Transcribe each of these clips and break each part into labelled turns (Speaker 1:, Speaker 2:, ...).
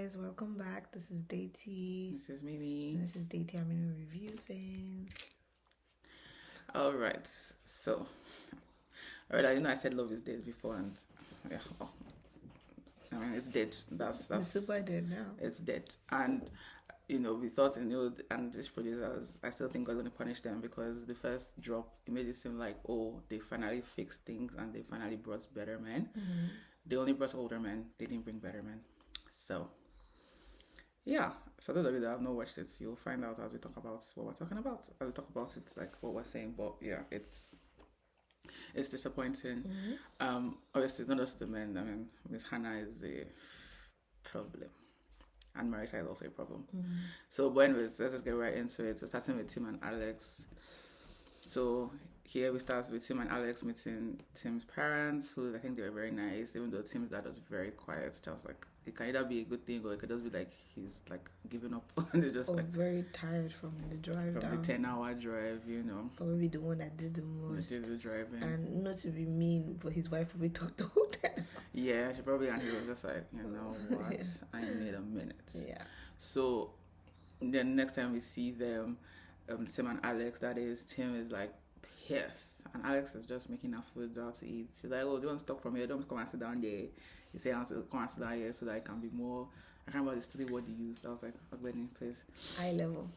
Speaker 1: guys, welcome back. This is Dety.
Speaker 2: This is Mimi.
Speaker 1: And this is dety&mimi review thing.
Speaker 2: All right. So, I said love is dead before, and yeah, it's dead. That's
Speaker 1: It's super dead now.
Speaker 2: It's dead, and we thought, and these producers, I still think God going to punish them because the first drop, it made it seem like, oh, they finally fixed things and they finally brought better men.
Speaker 1: Mm-hmm.
Speaker 2: They only brought older men. They didn't bring better men. So, yeah, for those of you that have not watched it, you'll find out as we talk about what we're talking about. As we talk about it, like what we're saying. But yeah, it's disappointing.
Speaker 1: Mm-hmm.
Speaker 2: Obviously, it's not just the men. I mean, Miss Hannah is a problem, and Marisa is also a problem.
Speaker 1: Mm-hmm.
Speaker 2: So, but anyways, let's just get right into it. So, starting with Tim and Alex. So here we start with Tim and Alex meeting Tim's parents, who I think they were very nice, even though Tim's dad was very quiet, which I was like, it can either be a good thing or it could just be like he's like giving up. And they're just
Speaker 1: very tired from the drive
Speaker 2: from
Speaker 1: down.
Speaker 2: the 10-hour drive,
Speaker 1: Probably the one that did the most.
Speaker 2: Did the driving.
Speaker 1: And not to be mean, but his wife probably talked the whole time.
Speaker 2: Yeah, she probably, and he was just like, what?
Speaker 1: Yeah.
Speaker 2: I need a minute.
Speaker 1: Yeah.
Speaker 2: So then next time we see them, Tim and Alex, that is, Tim is like pissed, and Alex is just making her food out to eat. She's like, oh, do you want to stop from here? Don't come and sit down there. He said, I want to come and sit down here so that I can be more, I can't remember the story word he used. I was like, please.
Speaker 1: High level.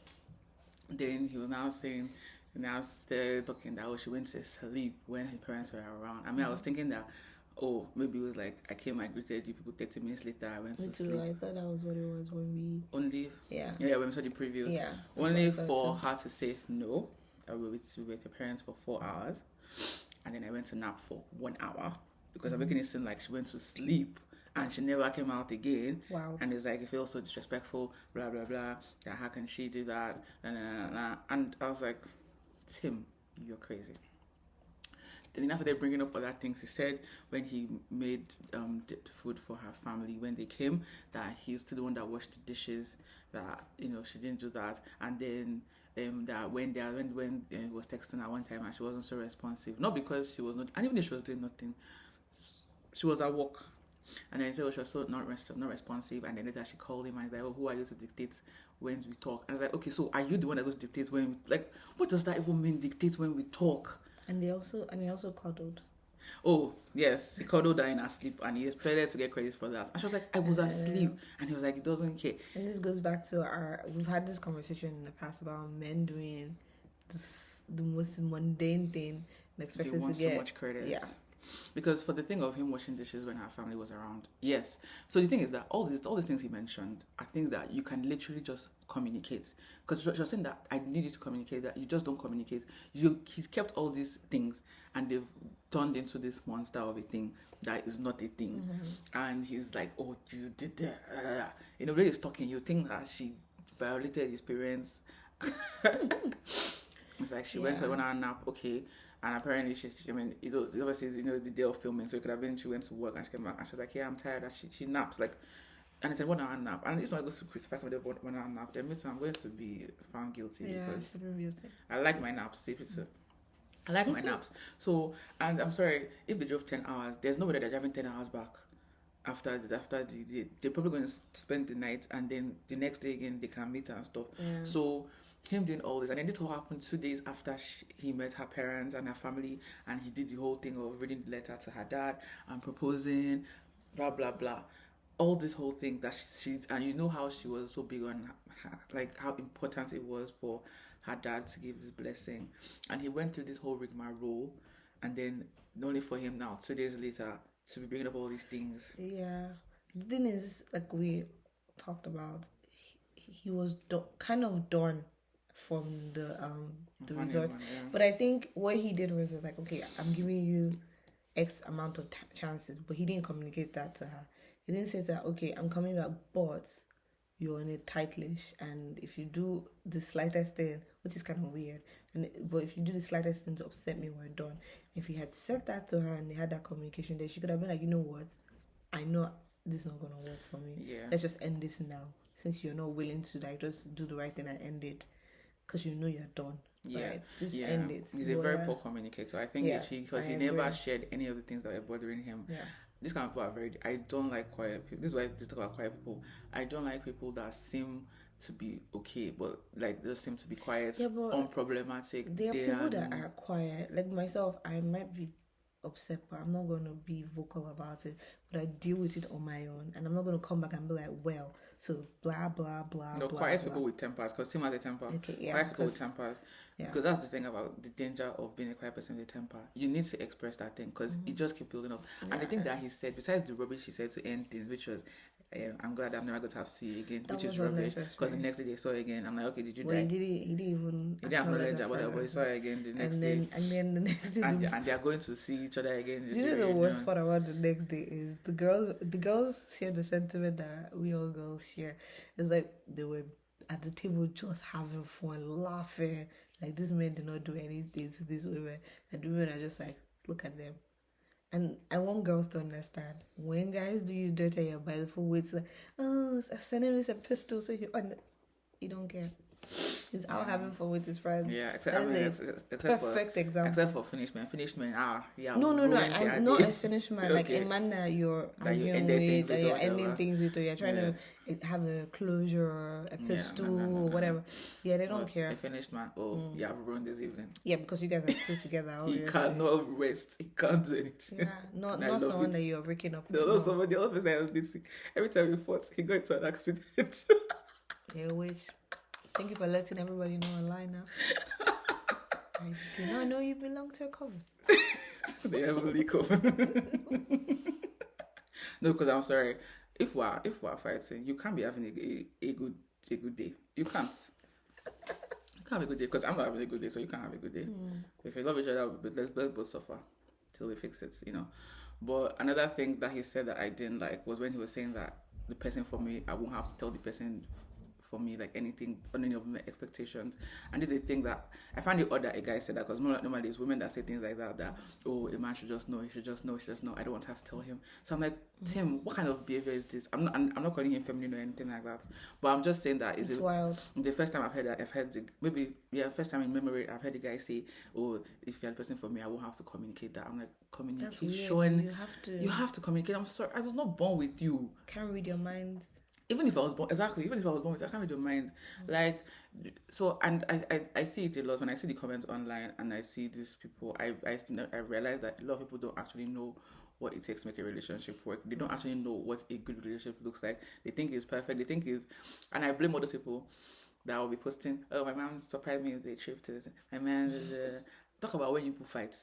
Speaker 2: Then he was now saying, now still talking that, oh, she went to sleep when her parents were around. I mean, I was thinking that, oh, maybe it was like, I came, I greeted you people 30 minutes later, I went to sleep.
Speaker 1: I thought that was what it was when we...
Speaker 2: Only?
Speaker 1: Yeah,
Speaker 2: when we saw the preview.
Speaker 1: Yeah.
Speaker 2: Only for her to say no. We were with your parents for 4 hours. And then I went to nap for 1 hour. Because I'm making it seem like she went to sleep. And she never came out again.
Speaker 1: Wow.
Speaker 2: And it's like, it feels so disrespectful, blah, blah, blah. That how can she do that? Nah, nah, nah, nah. And I was like, Tim, you're crazy. Then he now started bringing up other things. He said when he made food for her family when they came, that he used to the one that washed the dishes, that she didn't do that, and then that when he was texting her one time and she wasn't so responsive, not because she was not, and even if she was doing nothing, she was at work. And then he said, she was so not responsive. And then later she called him and he's like, oh, who are you to dictate when we talk? And I was like, okay, so are you the one that goes to dictate when we, like, what does that even mean, dictate when we talk?
Speaker 1: And he also cuddled.
Speaker 2: Oh, yes, he cuddled her in her sleep and he expected to get credit for that. And she was like, I was asleep. And he was like, he doesn't care.
Speaker 1: And this goes back to we've had this conversation in the past about men doing the most mundane thing and expected to get
Speaker 2: so much credit.
Speaker 1: Yeah.
Speaker 2: Because for the thing of him washing dishes when her family was around, yes. So the thing is that all these things he mentioned are things that you can literally just communicate. Because you're saying that I need you to communicate, that you just don't communicate. He's kept all these things and they've turned into this monster of a thing that is not a thing. Mm-hmm. And he's like, oh, you did that. When he's talking, you think that she violated his parents. It's like she went to a 1 hour nap, okay. And apparently, it was obviously, the day of filming, so it could have been she went to work and she came back and she was like, yeah, I'm tired. And she naps, like, and I said 1 hour nap. And it's not going to crucify somebody for 1 hour nap. Then I'm going to be found guilty.
Speaker 1: Yeah,
Speaker 2: because
Speaker 1: super guilty.
Speaker 2: I like my naps. I like my naps. So, and I'm sorry, if they drove 10 hours, there's no way that they're driving 10 hours back. After they're probably going to spend the night and then the next day again, they can meet and stuff.
Speaker 1: Yeah.
Speaker 2: So, him doing all this, and then this all happened 2 days after he met her parents and her family, and he did the whole thing of reading the letter to her dad and proposing, blah blah blah, all this whole thing that she's, and you know how she was so big on her, like how important it was for her dad to give his blessing, and he went through this whole rigmarole, and then only for him now 2 days later to be bringing up all these things.
Speaker 1: Yeah, the thing is, like we talked about, he was kind of done from the resort. Yeah. But I think what he did was like, okay, I'm giving you X amount of chances, but he didn't communicate that to her. He didn't say to her, okay, I'm coming back, but you're on a tight leash, and if you do the slightest thing, which is kind of weird, but if you do the slightest thing to upset me, we're done. If he had said that to her and they had that communication, then she could have been like, you know what, I know this is not gonna work for me.
Speaker 2: Yeah.
Speaker 1: Let's just end this now, since you're not willing to like just do the right thing and end it. Because you know you're done.
Speaker 2: Yeah.
Speaker 1: Right? Just end it.
Speaker 2: He's a very poor communicator. I think because he never shared any of the things that were bothering him.
Speaker 1: Yeah.
Speaker 2: these kind of people are very. I don't like quiet people. This is why I talk about quiet people. I don't like people that seem to be okay, but like just seem to be quiet,
Speaker 1: Yeah, but
Speaker 2: unproblematic.
Speaker 1: there are
Speaker 2: They
Speaker 1: people
Speaker 2: are
Speaker 1: that are quiet. Like myself, I might be upset, but I'm not going to be vocal about it. But I deal with it on my own, and I'm not going to come back and be like, well, so blah blah blah
Speaker 2: no
Speaker 1: blah
Speaker 2: quiet
Speaker 1: blah.
Speaker 2: people with tempers, because Tim has a temper.
Speaker 1: Okay, yeah,
Speaker 2: Quiet people with tempers,
Speaker 1: yeah.
Speaker 2: because that's the thing about the danger of being a quiet person with a temper. You need to express that thing because it just keeps building up.
Speaker 1: Yeah.
Speaker 2: And the thing that he said, besides the rubbish he said to end things, which was, I'm glad I'm never going to have to see you again,
Speaker 1: That
Speaker 2: which is
Speaker 1: was
Speaker 2: rubbish.
Speaker 1: unnecessary.
Speaker 2: Because the next day they saw you again. I'm like, okay, did you
Speaker 1: Well,
Speaker 2: die?
Speaker 1: he didn't even
Speaker 2: He didn't acknowledge that,
Speaker 1: that
Speaker 2: whatever. But he saw you again the next day.
Speaker 1: And then the next day,
Speaker 2: And they are going to see each other again.
Speaker 1: do you know the worst part about the next day is the girls share the sentiment that we all girls share. It's like they were at the table just having fun, laughing. Like these men did not do anything to these women, and the women are just like, look at them. And I want girls to understand when guys do you dirty your by the full way, it's like, oh, sending me a pistol, so you don't care. He's out having fun with his friends.
Speaker 2: Yeah, except
Speaker 1: perfect example.
Speaker 2: Except for finished men. Finished men, yeah.
Speaker 1: No, I'm not a finished man. Like a man that you're arguing with, that you're ending things with, or you're trying to have a closure or a pistol or whatever. Yeah, they don't care.
Speaker 2: A finished man, you have ruined this evening.
Speaker 1: Yeah, because you guys are still together.
Speaker 2: He cannot rest. He can't do anything.
Speaker 1: Yeah, not someone that you're breaking up with.
Speaker 2: No, somebody else that every time we fought, he got into an accident.
Speaker 1: Yeah, which... Thank you for letting everybody know online now. I did not know you belong to a coven.
Speaker 2: The heavenly coven. No, because I'm sorry. If we're fighting, you can't be having a good day. You can't. You can't have a good day because I'm not having a good day, so you can't have a good day. If you love each other, let's both suffer till we fix it, you know. But another thing that he said that I didn't like was when he was saying that the person for me, I won't have to tell the person for me like anything on any of my expectations. And this is a thing that I find it odd that a guy said that, because normally it's women that say things like that oh, a man should just know, he should just know, I don't want to have to tell him. So I'm like, Tim, what kind of behavior is this? I'm not calling him feminine or anything like that, but I'm just saying that it's
Speaker 1: wild.
Speaker 2: The first time I've heard that, first time in memory I've heard the guy say, oh, if you're the person for me, I won't have to communicate that. I'm like, communication, you have to communicate. I'm sorry, I was not born with you.
Speaker 1: Can't read your mind.
Speaker 2: Even if I was born with it, I can't read your mind. Like, so, and I see it a lot when I see the comments online and I see these people, I realize that a lot of people don't actually know what it takes to make a relationship work. They don't actually know what a good relationship looks like. They think it's perfect. They think it's, and I blame all those people that will be posting, oh, my mom surprised me with a trip to this. My man, talk about when you people fight.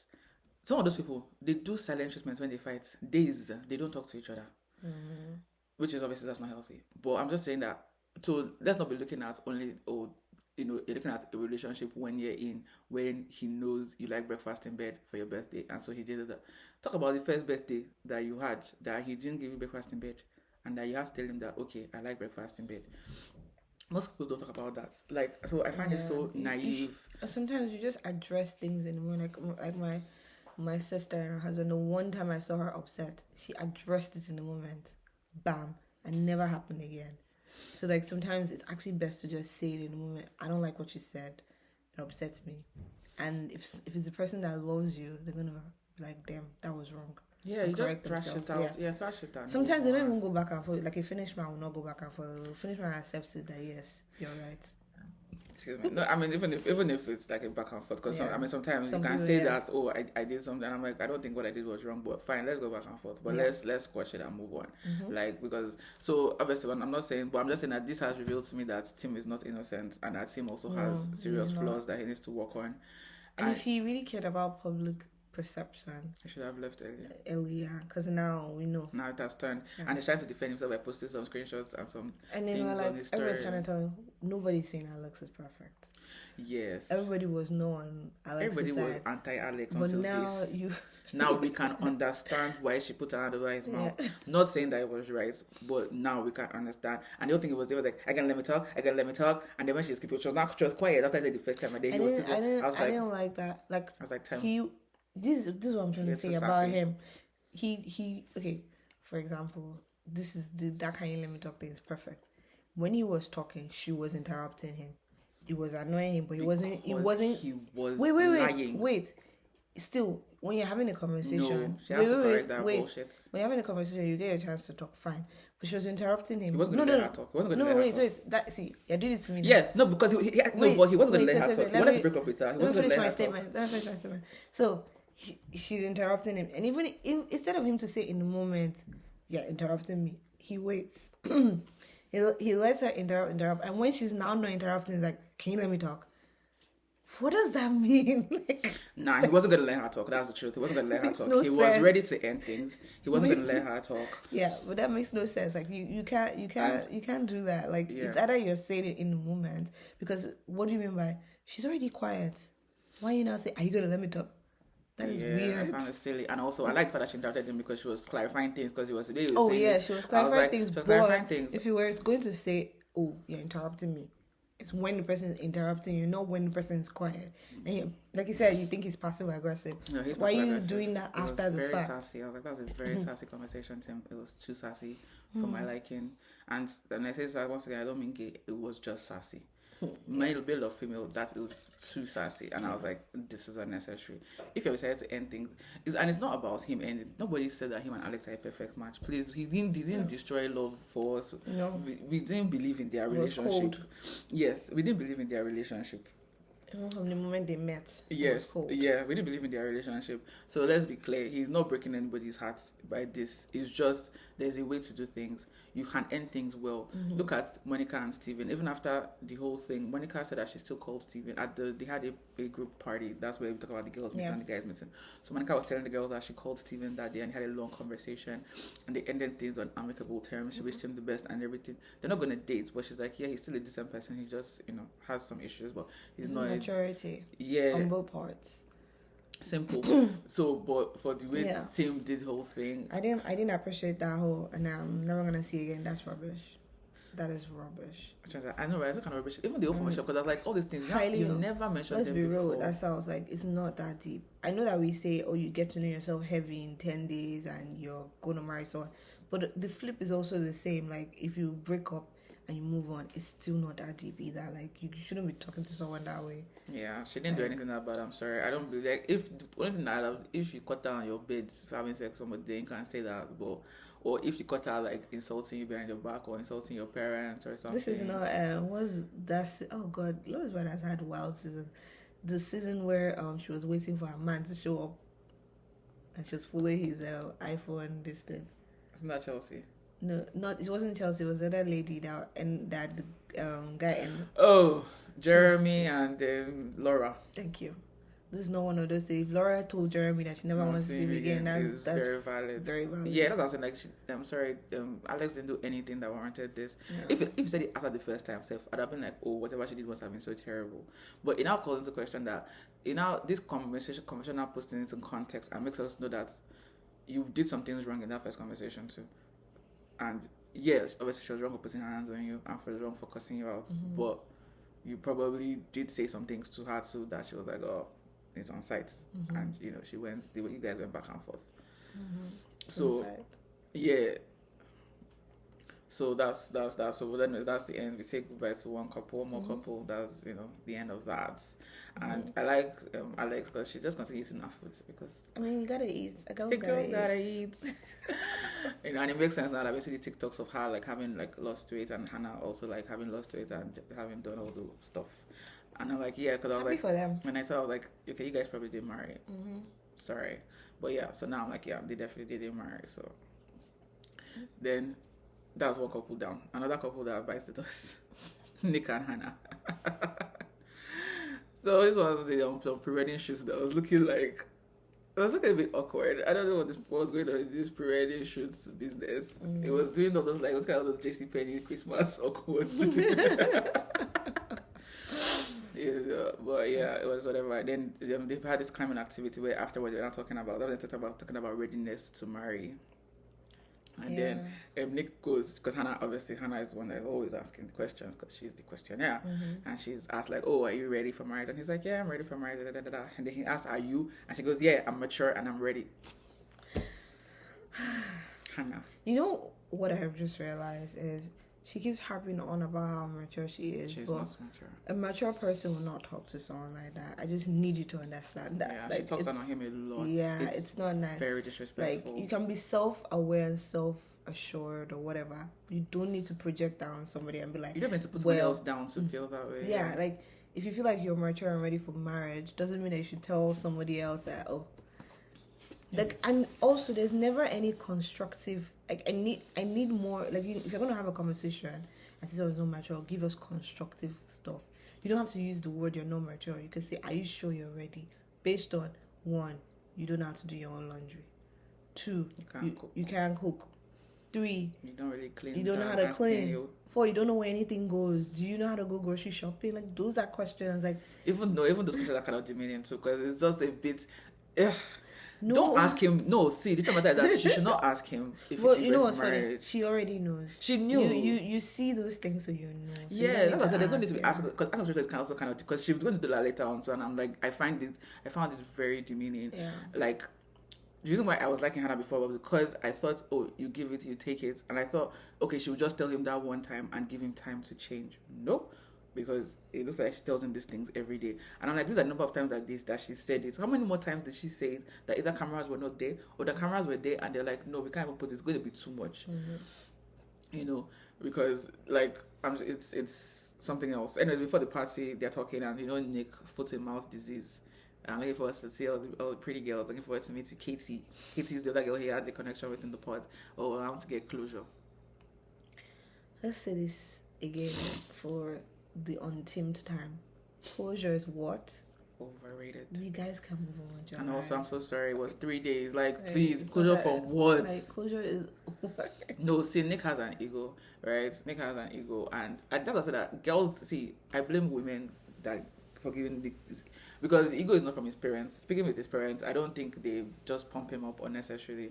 Speaker 2: Some of those people, they do silent treatment when they fight. Days, they don't talk to each other. Mm-hmm. Which is obviously that's not healthy. But I'm just saying that, so let's not be looking at only, you're looking at a relationship 1 year in when he knows you like breakfast in bed for your birthday. And so he did that. Talk about the first birthday that you had, that he didn't give you breakfast in bed. And that you have to tell him that, okay, I like breakfast in bed. Most people don't talk about that. Like, so I find it so naive.
Speaker 1: Sometimes you just address things in the morning. Like my sister and her husband, the one time I saw her upset, she addressed it in the moment. Bam, and never happened again. So like sometimes it's actually best to just say it in the moment. I don't like what you said. It upsets me. And if it's a person that loves you, they're gonna be like, damn, that was wrong.
Speaker 2: Yeah, you just thrash it out. Yeah, thrash it out.
Speaker 1: Sometimes they don't even go back and forth. Like a finished man will not go back and forth. A finished man accepts it that yes, you're right.
Speaker 2: Excuse me. No, I mean even if it's like a back and forth, because sometimes you can say that, oh, I did something, and I'm like, I don't think what I did was wrong, but fine, let's go back and forth, but let's squash it and move on. Like, because so obviously I'm not saying, but I'm just saying that this has revealed to me that Tim is not innocent, and that Tim also has serious flaws that he needs to work on.
Speaker 1: And if he really cared about public perception,
Speaker 2: I should have left
Speaker 1: earlier, because now we know.
Speaker 2: Now it has turned, and he's trying to defend himself by posting some screenshots and some
Speaker 1: and then
Speaker 2: things
Speaker 1: like
Speaker 2: on his story.
Speaker 1: everybody's trying to tell him nobody's saying Alex is perfect.
Speaker 2: Yes,
Speaker 1: everybody was on Alex's
Speaker 2: everybody
Speaker 1: side.
Speaker 2: Was anti-Alex,
Speaker 1: but
Speaker 2: until
Speaker 1: now
Speaker 2: this. Now we can understand why she put her hand over his mouth. Not saying that it was right, but now we can understand. And the other thing was, they were like, again, let me talk. And then when she was quiet after the first time, and then
Speaker 1: I didn't like that. Like,
Speaker 2: I was like, Tim.
Speaker 1: This is what I'm trying to say about him. He okay, for example, this is that kind of let me talk thing is perfect. When he was talking, she was interrupting him. It was annoying him, but he wasn't. Wait. still, when you're having a conversation,
Speaker 2: No, she has to correct that bullshit.
Speaker 1: When you're having a conversation, you get a chance to talk, fine. But she was interrupting him.
Speaker 2: He wasn't going to let her talk. He wasn't going to let her talk.
Speaker 1: Wait. That, see, you're doing it to me.
Speaker 2: Yeah, no, because he wasn't going to let her talk. He wanted to break up with her. He wasn't going to let her talk.
Speaker 1: Let me finish my statement. So, she's interrupting him. And even instead of him to say in the moment, yeah, interrupting me, he waits. he lets her interrupt. And when she's now not interrupting, he's like, can you let me talk? What does that mean?
Speaker 2: Nah, he wasn't gonna let her talk. That's the truth. He wasn't gonna let her talk. He was ready to end things. He wasn't gonna let her talk.
Speaker 1: Yeah, but that makes no sense. Like you can't do that. Like it's either you're saying it in the moment, because what do you mean by she's already quiet? Why you now say, are you gonna let me talk? That is weird.
Speaker 2: I found it silly. And also I liked the fact that she interrupted him because she was clarifying things, because he was she
Speaker 1: was clarifying things. She was clarifying things. If you were going to say, oh, you're interrupting me, it's when the person is interrupting you, not when the person is quiet. And like you said, you think he's passive aggressive.
Speaker 2: No, he's
Speaker 1: Why are you doing that after the fact?
Speaker 2: Sassy. I was like, that was a very sassy conversation, Tim. It was too sassy for my liking. And when I say that once again, I don't mean gay. It was just sassy. Male, male or female, that was too sassy. And I was like, this is unnecessary. If you decided to end things, and it's not about him ending. Nobody said that him and Alex are a perfect match. Please, he didn't destroy love for us.
Speaker 1: No.
Speaker 2: We didn't believe in their relationship. Yes, we didn't believe in their relationship.
Speaker 1: From the moment they met.
Speaker 2: Yes. Yeah, we didn't believe in their relationship. So let's be clear. He's not breaking anybody's heart by this. It's just there's a way to do things. You can end things well. Look at Monica and Steven. Even after the whole thing, Monica said that she still called Steven. They had a group party. That's where we talk about the girls meeting and the guys meeting. So Monica was telling the girls that she called Steven that day and had a long conversation, and they ended things on amicable terms. She wished him the best and everything. They're not gonna date, but she's like, yeah, he's still a decent person. He just, has some issues, but he's not
Speaker 1: maturity.
Speaker 2: Yeah.
Speaker 1: On both parts.
Speaker 2: Simple. So, but for the way the team did the whole thing,
Speaker 1: I didn't appreciate that whole, and I'm never gonna see again. That's rubbish. That is rubbish.
Speaker 2: I know, right? I kind of rubbish. Even the open because I was like, all these things you never mentioned. Let's be real.
Speaker 1: That's how I was like, it's not that deep. I know that we say, oh, you get to know yourself heavy in 10 days and you're gonna marry someone, but the flip is also the same. Like if you break up and you move on, it's still not that deep either. Like you shouldn't be talking to someone that way.
Speaker 2: Yeah, she didn't do anything that bad. I'm sorry. I don't believe if the only thing that if you cut down your bed having sex with somebody, then you can't say that. But or if you cut out like insulting you behind your back or insulting your parents or something.
Speaker 1: This is not oh god, Lois Brand has had wild season. The season where she was waiting for her man to show up and she was following his iPhone this thing.
Speaker 2: Isn't that Chelsea?
Speaker 1: No, it wasn't Chelsea. It was the other lady that the guy and
Speaker 2: Jeremy and Laura.
Speaker 1: Thank you. This is not one of those things. If Laura told Jeremy that she never wants to see him again, that's
Speaker 2: very valid.
Speaker 1: Very valid.
Speaker 2: Yeah, that's what I'm saying. Like, I'm sorry, Alex didn't do anything that warranted this. Yeah. If you said it after the first time, I'd have been like, oh, whatever she did must have been so terrible. But it now calls into question that, this conversation now puts things in context and makes us know that you did some things wrong in that first conversation too. And yes, obviously she was wrong for putting her hands on you and for wrong for cussing you out. But you probably did say some things to her too that she was like, oh, it's on site. And she went, you guys went back and forth. So yeah. So that's so then that's the end. We say goodbye to one more couple. That's the end of that. And I like Alex because she just continues eating her food because
Speaker 1: you gotta eat. A girl
Speaker 2: gotta eat. And it makes sense now that we see the TikToks of her like having like lost weight and Hannah also like having lost weight and having done all the stuff. And I'm like, yeah, because I was like,
Speaker 1: for them.
Speaker 2: When I saw, I was like, okay, you guys probably did marry. Sorry, but yeah. So now I'm like, yeah, they definitely did marry. So then that's one couple down. Another couple that bites the dust. Nick and Hannah. So this was some pre-wedding shoots that was looking like. It was looking a bit awkward. I don't know what was going on in this pre-wedding shoots business. It was doing all those what kind of those JCPenney Christmas awkward. But yeah, it was whatever. Then they've had this climbing activity where afterwards they're not talking about talking about readiness to marry. And then Nick goes, because Hannah is the one that's always asking the questions because she's the questionnaire. And she's asked like, oh, are you ready for marriage? And he's like, yeah, I'm ready for marriage. And then he asks, are you? And she goes, yeah, I'm mature and I'm ready. Hannah.
Speaker 1: You know what I have just realized is she keeps harping on about how mature she is.
Speaker 2: She's
Speaker 1: but
Speaker 2: not mature.
Speaker 1: A mature person will not talk to someone like that. I just need you to understand that.
Speaker 2: Yeah,
Speaker 1: like,
Speaker 2: she talks down on him a lot.
Speaker 1: Yeah, it's not nice.
Speaker 2: Very disrespectful.
Speaker 1: Like, you can be self-aware and self-assured or whatever. You don't need to project down on somebody and be like,
Speaker 2: you don't need to put somebody else down to feel that way.
Speaker 1: Yeah, like, if you feel like you're mature and ready for marriage, doesn't mean that you should tell somebody else that, oh. Like, and also, there's never any constructive, like, I need more, like, if you're going to have a conversation and say someone's not mature, give us constructive stuff. You don't have to use the word you're not mature. You can say, are you sure you're ready? Based on, 1, you don't know how to do your own laundry. 2, you can't cook. 3,
Speaker 2: you don't really clean.
Speaker 1: You don't know how to clean. 4, you don't know where anything goes. Do you know how to go grocery shopping? Like, those are questions. Like,
Speaker 2: even those questions are kind of demeaning too, because it's just a bit.
Speaker 1: No.
Speaker 2: Don't ask him. No, see, the matter is that she should not ask him if
Speaker 1: well,
Speaker 2: you
Speaker 1: know what's funny? She already knows.
Speaker 2: She knew.
Speaker 1: You see those things, so you know. So
Speaker 2: yeah, that's what I said. They're going to be asked, because answer is also kind of, because she was going to do that later on. So, and I'm like, I found it very demeaning.
Speaker 1: Yeah.
Speaker 2: Like, the reason why I was liking Hannah before was because I thought, oh, you give it, you take it, and I thought, okay, she would just tell him that one time and give him time to change. Nope. Because it looks like she tells him these things every day. And I'm like, these are the number of times like this that she said it. How many more times did she say it? That either cameras were not there or the cameras were there and they're like, no, we can't even put it. It's going to be too much.
Speaker 1: Mm-hmm.
Speaker 2: You know, because like, it's something else. Anyways, before the party, they're talking and, Nick, foot and mouth disease. I'm looking forward to see all the pretty girls. Looking forward to meet Katie. Katie's the other girl he had the connection with in the pod. Oh, I want to get closure.
Speaker 1: Let's say this again for the untamed time. Closure is what?
Speaker 2: Overrated.
Speaker 1: You guys can move on, John.
Speaker 2: And also, I'm so sorry. It was 3 days. Like, please, closure from what?
Speaker 1: Like, closure is.
Speaker 2: No, see, Nick has an ego, right? Nick has an ego, and that's also that girls. See, I blame women that for giving this, because the ego is not from his parents. Speaking with his parents, I don't think they just pump him up unnecessarily.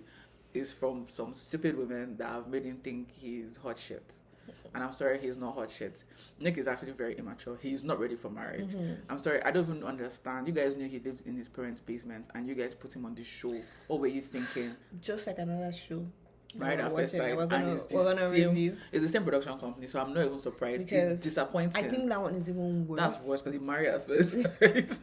Speaker 2: It's from some stupid women that have made him think he's hot shit. And I'm sorry, he's not hot shit. Nick is actually very immature. He's not ready for marriage.
Speaker 1: Mm-hmm.
Speaker 2: I'm sorry, I don't even understand. You guys knew he lived in his parents' basement and you guys put him on this show. What were you thinking?
Speaker 1: Just like another show.
Speaker 2: Right at first sight.
Speaker 1: We're gonna review.
Speaker 2: It's the same production company, so I'm not even surprised.
Speaker 1: Because
Speaker 2: it's disappointing.
Speaker 1: I think that one is even worse.
Speaker 2: That's worse because he married at first. Right?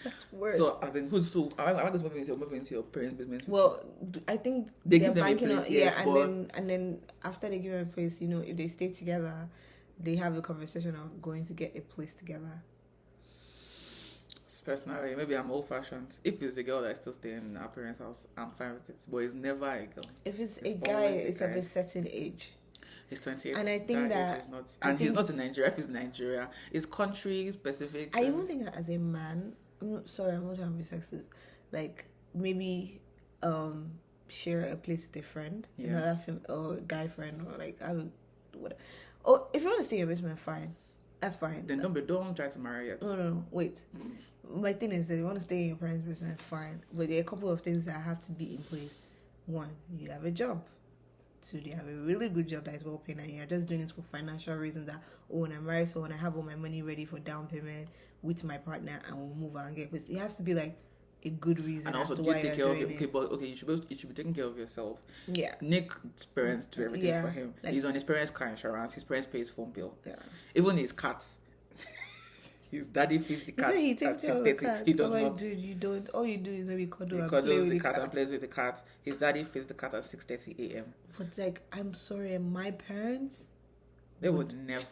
Speaker 1: That's worse.
Speaker 2: So I think am I just moving into your parents' basement?
Speaker 1: Well, I think
Speaker 2: they give them
Speaker 1: banking
Speaker 2: a place,
Speaker 1: on,
Speaker 2: yes,
Speaker 1: and then after they give them a place, if they stay together, they have a conversation of going to get a place together.
Speaker 2: Personally, maybe I'm old-fashioned. If it's a girl that's still staying in her parents' house, I'm fine with it. But it's never a girl.
Speaker 1: If it's a guy, it's of a certain age.
Speaker 2: He's 28.
Speaker 1: And I think that...
Speaker 2: Is not, and he's not in Nigeria. If he's in Nigeria, it's country-specific.
Speaker 1: I even think that as a man... I'm not trying to be sexist. Like, maybe share a place with a friend.
Speaker 2: Yeah.
Speaker 1: Or a guy friend. Or like, whatever. Or if you want to stay in your basement, fine. That's fine.
Speaker 2: Then don't try to marry yet.
Speaker 1: No. Wait. My thing is that you want to stay in your parents' basement, fine. But there are a couple of things that have to be in place. 1, you have a job. 2, you have a really good job that is well paid, and you're just doing this for financial reasons. That when I'm married, so when I have all my money ready for down payment with my partner, and we'll move out and get place. It has to be like a good reason.
Speaker 2: And also,
Speaker 1: as to
Speaker 2: you
Speaker 1: why
Speaker 2: take care of
Speaker 1: it.
Speaker 2: Okay, but okay, you should be taking care of yourself.
Speaker 1: Yeah.
Speaker 2: Nick's parents do everything for him.
Speaker 1: Like,
Speaker 2: he's on his parents' car insurance. His parents pay his phone bill.
Speaker 1: Yeah.
Speaker 2: Even his cats. His daddy feeds the cat.
Speaker 1: He takes care of the cat.
Speaker 2: He does not.
Speaker 1: Dude, you don't. All you do is maybe cuddle and
Speaker 2: play
Speaker 1: with
Speaker 2: the cat and plays with the cat. His daddy feeds the cat at 6:30 a.m.
Speaker 1: But like, I'm sorry, my parents,
Speaker 2: they would never.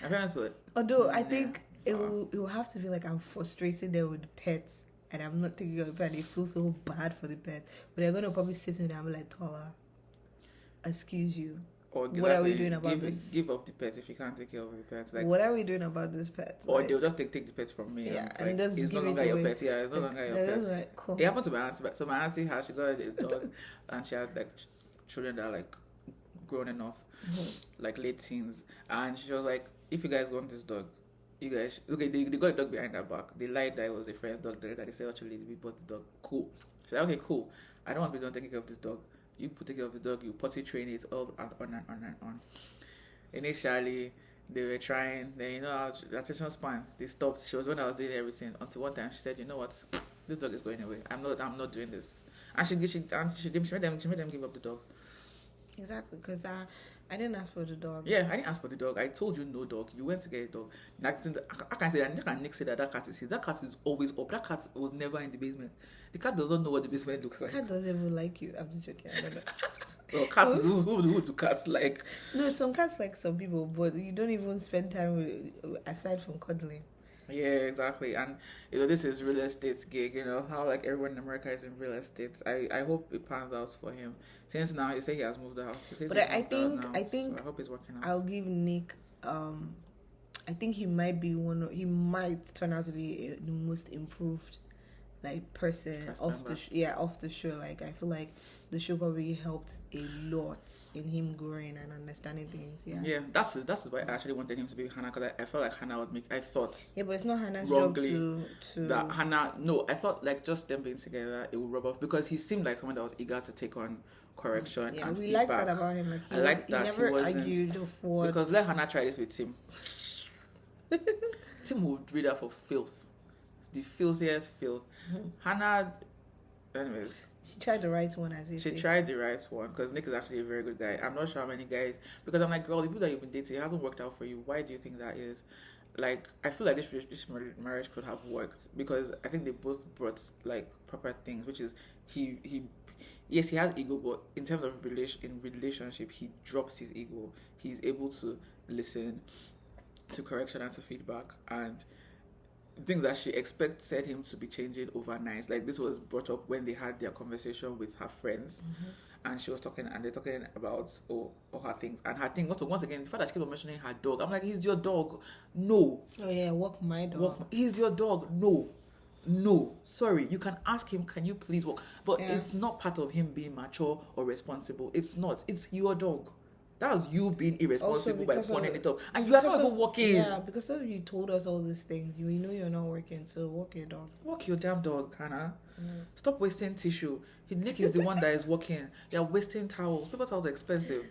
Speaker 2: My parents would.
Speaker 1: Although I think it will have to be like I'm frustrated there with pets and I'm not taking care of the pet and they feel so bad for the pet. But they're gonna probably sit me down and be like, Tola, excuse you.
Speaker 2: Or
Speaker 1: what are we doing about this?
Speaker 2: Give up the pets if you can't take care of the pets. Like,
Speaker 1: what are we doing about this pet?
Speaker 2: Or they'll just take the pets from me.
Speaker 1: Yeah,
Speaker 2: and it's, like, it's no longer your pet. Yeah, it's no longer your pet.
Speaker 1: Like, cool.
Speaker 2: It happened to my auntie. So my auntie she got a dog, and she had like children that are like grown enough, like late teens, and she was like, "If you guys want this dog, you guys they got a dog behind her back. They lied that it was a friend's dog. That they said actually we bought the dog. Cool. She said, okay, cool. I don't want to be done taking care of this dog. You take care of the dog, you potty train it, all and on. Initially, they were trying, then the attention span, they stopped. She was when I was doing everything. Until one time she said, you know what, this dog is going away. I'm not doing this. And she made them give up the dog.
Speaker 1: Exactly, because I didn't ask for the dog.
Speaker 2: Yeah, I didn't ask for the dog. I told you no dog. You went to get a dog. I can't say that. I can Nick say that cat is his. That cat is always up. That cat was never in the basement. The cat does not know what the basement looks like.
Speaker 1: Cat doesn't even like you. I'm just joking. I don't know.
Speaker 2: Well, cats, who do cats like?
Speaker 1: No, some cats like some people, but you don't even spend time with, aside from cuddling.
Speaker 2: Yeah, exactly. And this is real estate gig. How like everyone in America is in real estate. I hope it pans out for him. Since now he say he has moved the house.
Speaker 1: But I think
Speaker 2: so I hope it's working out.
Speaker 1: I'll give Nick. I think he might be he might turn out to be the most improved like person off the show. Like I feel like the show probably helped a lot in him growing and understanding things.
Speaker 2: Yeah, that's why I actually wanted him to be Hannah, because I felt like Hannah would make. I thought.
Speaker 1: Yeah, but it's not Hannah's job to
Speaker 2: that Hannah. No, I thought like just them being together, it would rub off, because he seemed like someone that was eager to take on correction and
Speaker 1: we
Speaker 2: feedback.
Speaker 1: like that about him. Like,
Speaker 2: I like that
Speaker 1: he never argued or fought.
Speaker 2: Because let Hannah try this with Tim. Tim would read that for filth, the filthiest filth. Hannah, anyways.
Speaker 1: She tried the right one, as
Speaker 2: She tried the right one, because Nick is actually a very good guy. I'm not sure how many guys, because I'm like, girl, the people that you've been dating, it hasn't worked out for you. Why do you think that is? Like, I feel like this marriage could have worked, because I think they both brought like proper things, which is yes, he has ego, but in terms of relationship, he drops his ego. He's able to listen to correction and to feedback, and things that she expected him to be changing overnight. Like, this was brought up when they had their conversation with her friends, and she was talking, and they're talking about all her things, and her thing. Also, once again, the fact that she kept on mentioning her dog, I'm like, he's your dog. No.
Speaker 1: Oh yeah, walk my dog.
Speaker 2: He's your dog. No, sorry, you can ask him, can you please walk? But it's not part of him being mature or responsible. It's not. It's your dog. That was you being irresponsible by pawning it up. And you are not even walking.
Speaker 1: Yeah, because of you told us all these things. You know you're not working, so walk your dog.
Speaker 2: Walk your damn dog, Hannah. Stop wasting tissue. Nick is the one that is working. You're wasting towels. Paper towels are expensive.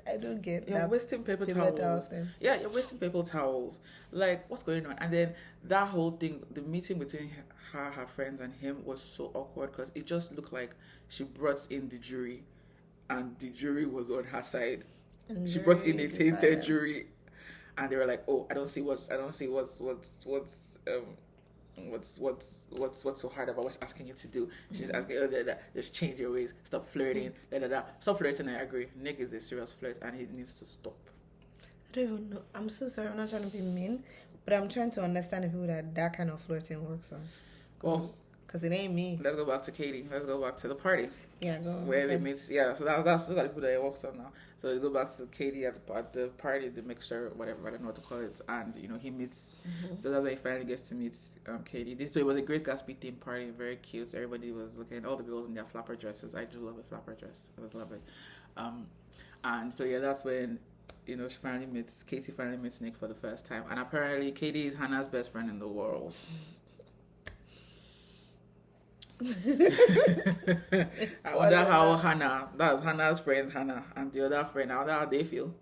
Speaker 1: I don't get
Speaker 2: You're wasting paper towels. Yeah, you're wasting paper towels. Like, what's going on? And then that whole thing, the meeting between her friends and him was so awkward, because it just looked like she brought in the jury, and the jury was on her side. And she brought in a tainted jury, and they were like, "Oh, I don't see what's so hard about what she's asking you to do." She's asking, just change your ways, stop flirting, stop flirting. I agree. Nick is a serious flirt, and he needs to stop.
Speaker 1: I don't even know. I'm so sorry. I'm not trying to be mean, but I'm trying to understand the people that kind of flirting works on.
Speaker 2: Well,
Speaker 1: because it ain't me.
Speaker 2: Let's go back to Katie. Let's go back to the party.
Speaker 1: Yeah, go.
Speaker 2: Where they meet. Yeah, so those are the people that it works on now. So they go back to Katie at the party, the mixture, whatever, I don't know what to call it. And, he meets. So that's when he finally gets to meet Katie. So it was a great Gatsby theme party, very cute. Everybody was looking, all the girls in their flapper dresses. I do love a flapper dress. It was lovely. And so, yeah, that's when, Katie finally meets Nick for the first time. And apparently Katie is Hannah's best friend in the world. I wonder how that's Hannah's friend Hannah, and the other friend, I wonder how they feel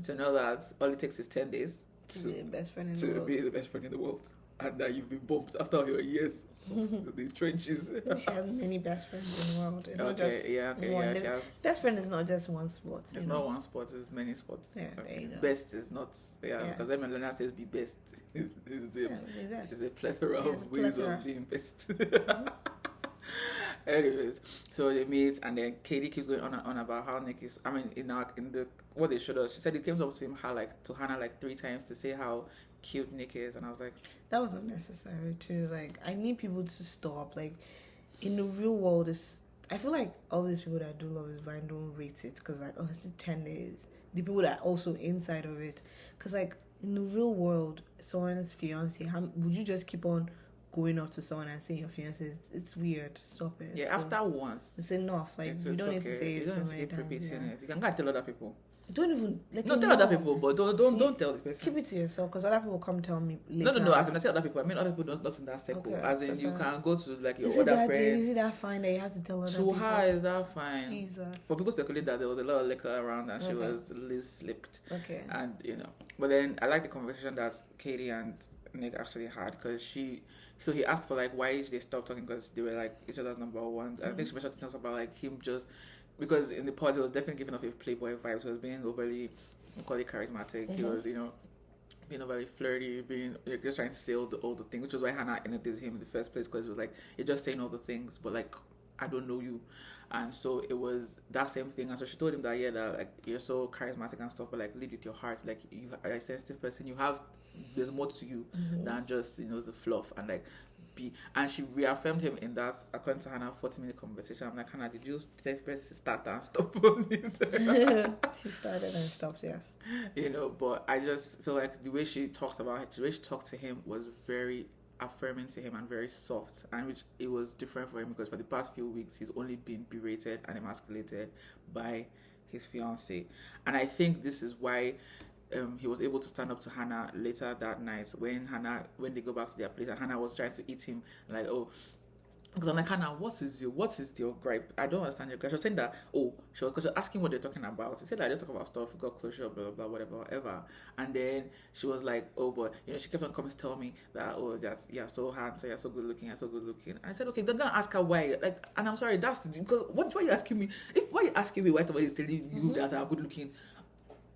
Speaker 2: to know that all it takes is 10 days
Speaker 1: to be the best friend in
Speaker 2: the world, and that you've been bumped after all your years of the trenches.
Speaker 1: She has many best friends in the world. It's not just
Speaker 2: she has.
Speaker 1: Best friend is not just one sport.
Speaker 2: It's not one sport, it's many sports.
Speaker 1: Yeah, there you go.
Speaker 2: Best is not, because when Melania says be best, it's a plethora of ways of being best. Anyways, so they meet, and then Katie keeps going on and on about how Nick is. I mean, in the what they showed us, she said it came up to him to Hannah 3 times to say how cute Nick is, and I was like,
Speaker 1: that was unnecessary too. Like, I need people to stop. Like, in the real world, I feel like all these people that do love is blind don't rate it, because it's 10 days. The people that are also inside of it, because in the real world, someone's fiance, would you just keep on going up to someone and saying your fiance? It's weird. Stop it.
Speaker 2: Yeah, after once,
Speaker 1: it's enough. You don't need to say it so many times.
Speaker 2: It. You can go and tell other people.
Speaker 1: Don't even
Speaker 2: tell other people, but don't tell the person.
Speaker 1: Keep it to yourself, because other people come tell me later.
Speaker 2: No. As in, I say other people, I mean other people not in that circle. As in, you can go to your other friends.
Speaker 1: Is it that fine that you have to tell other
Speaker 2: people?
Speaker 1: To
Speaker 2: her, is that fine?
Speaker 1: Jesus.
Speaker 2: But people speculate that there was a lot of liquor around and she was loose-lipped.
Speaker 1: Okay.
Speaker 2: And but then I like the conversation that Katie and Nick actually had, because so he asked for why they stopped talking, because they were each other's number ones. I think she mentioned something about him just because in the pause, he was definitely giving off a playboy vibes. He was being overly, we call it charismatic. He was, being overly flirty, being like, just trying to say all the things, which was why Hannah ended with him in the first place, because it was like, you're just saying all the things, but like, I don't know you. And so it was that same thing. And so she told him that, yeah, that like, you're so charismatic and stuff, but like, lead with your heart. Like, you are a sensitive person. There's more to you than just, the fluff. And like, and she reaffirmed him in that, according to Hannah, 40-minute conversation. I'm like, Hannah, did you start and stop on it?
Speaker 1: She started and stopped, yeah.
Speaker 2: But I just feel like the way she talked about it, the way she talked to him was very affirming to him and very soft, and which it was different for him, because for the past few weeks he's only been berated and emasculated by his fiancée. And I think this is why he was able to stand up to Hannah later that night when they go back to their place, and Hannah was trying to eat him, like, oh, because I'm like, Hannah, what is your gripe? I don't understand your gripe. She was saying that, she was asking what they're talking about. He said that, just talk about stuff, got closure, blah, blah, blah, whatever. And then she was like, but, she kept on coming to tell me that, that's, you're so handsome, you're so good looking. And I said, okay, then go and ask her why. Like, and I'm sorry, that's, because, why are you asking me? Why are you asking me why somebody is telling you that I'm good looking?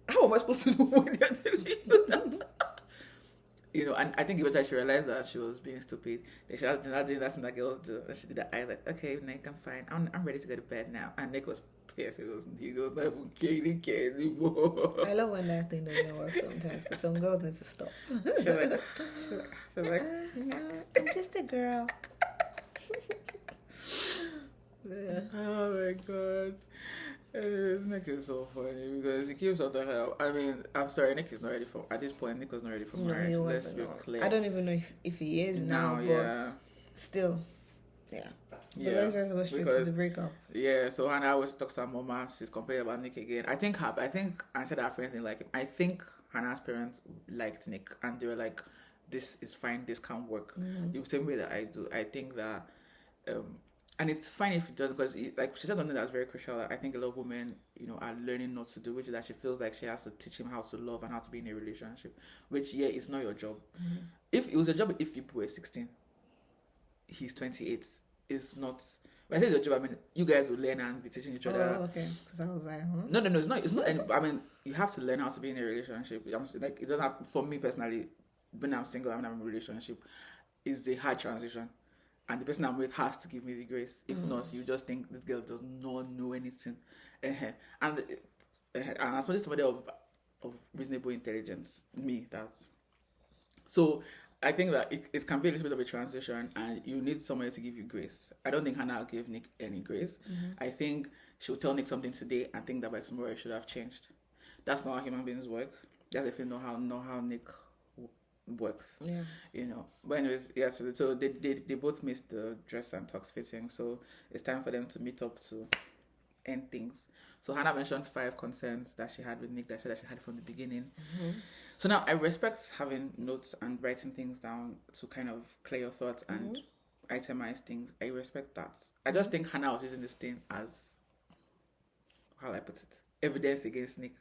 Speaker 2: How am I supposed to know when they're telling you that? And I think eventually she realized that she was being stupid. She was not doing that thing that girls do. And she did that. I was like, okay, Nick, I'm fine. I'm ready to go to bed now. And Nick was pissed. He was not even care. He didn't care anymore.
Speaker 1: I love when that thing doesn't work sometimes, but some girls need to stop.
Speaker 2: She was like,
Speaker 1: I'm just a girl.
Speaker 2: Yeah. Oh my god. Anyways, Nick is so funny because he keeps on talking about, I mean, I'm sorry, Nick is not ready for, at this point, Nick was not ready for marriage. Let's be clear.
Speaker 1: I don't even know if he is now, but
Speaker 2: yeah.
Speaker 1: Still, yeah. But
Speaker 2: Yeah.
Speaker 1: let's just go straight to the breakup.
Speaker 2: Yeah, so Hannah always talks to her mama, she's complaining about Nick again. I think I said our friends didn't like him. I think Hannah's parents liked Nick and they were like, this is fine, this can work. The same way that I do. I think that, and it's fine if it does, because like she said something that's very crucial that I think a lot of women, are learning not to do, which is that she feels like she has to teach him how to love and how to be in a relationship, which, yeah, it's not your job. If it was a job, if people were 16, he's 28, it's not. When I say it's your job, I mean, you guys will learn and be teaching each other.
Speaker 1: Oh, okay. Because I was like,
Speaker 2: No, it's not. I mean, you have to learn how to be in a relationship. I'm like, it doesn't have, for me personally, when I'm single and when I'm in a relationship, it's a hard transition. And the person I'm with has to give me the grace. If not, you just think this girl does not know anything. And I'm somebody of reasonable intelligence. Me, that's. So I think that it can be a little bit of a transition and you need somebody to give you grace. I don't think Hannah will give Nick any grace. I think she'll tell Nick something today and think that by tomorrow it should have changed. That's not how human beings work. That's if you know how Nick works. But anyways, yeah, so they both missed the dress and tux fitting, so it's time for them to meet up to end things. So Hannah mentioned 5 concerns that she had with Nick that she had from the beginning. So now I respect having notes and writing things down to kind of clear your thoughts and itemize things. I respect that. I just think Hannah was using this thing as, how do I put it, evidence against Nick.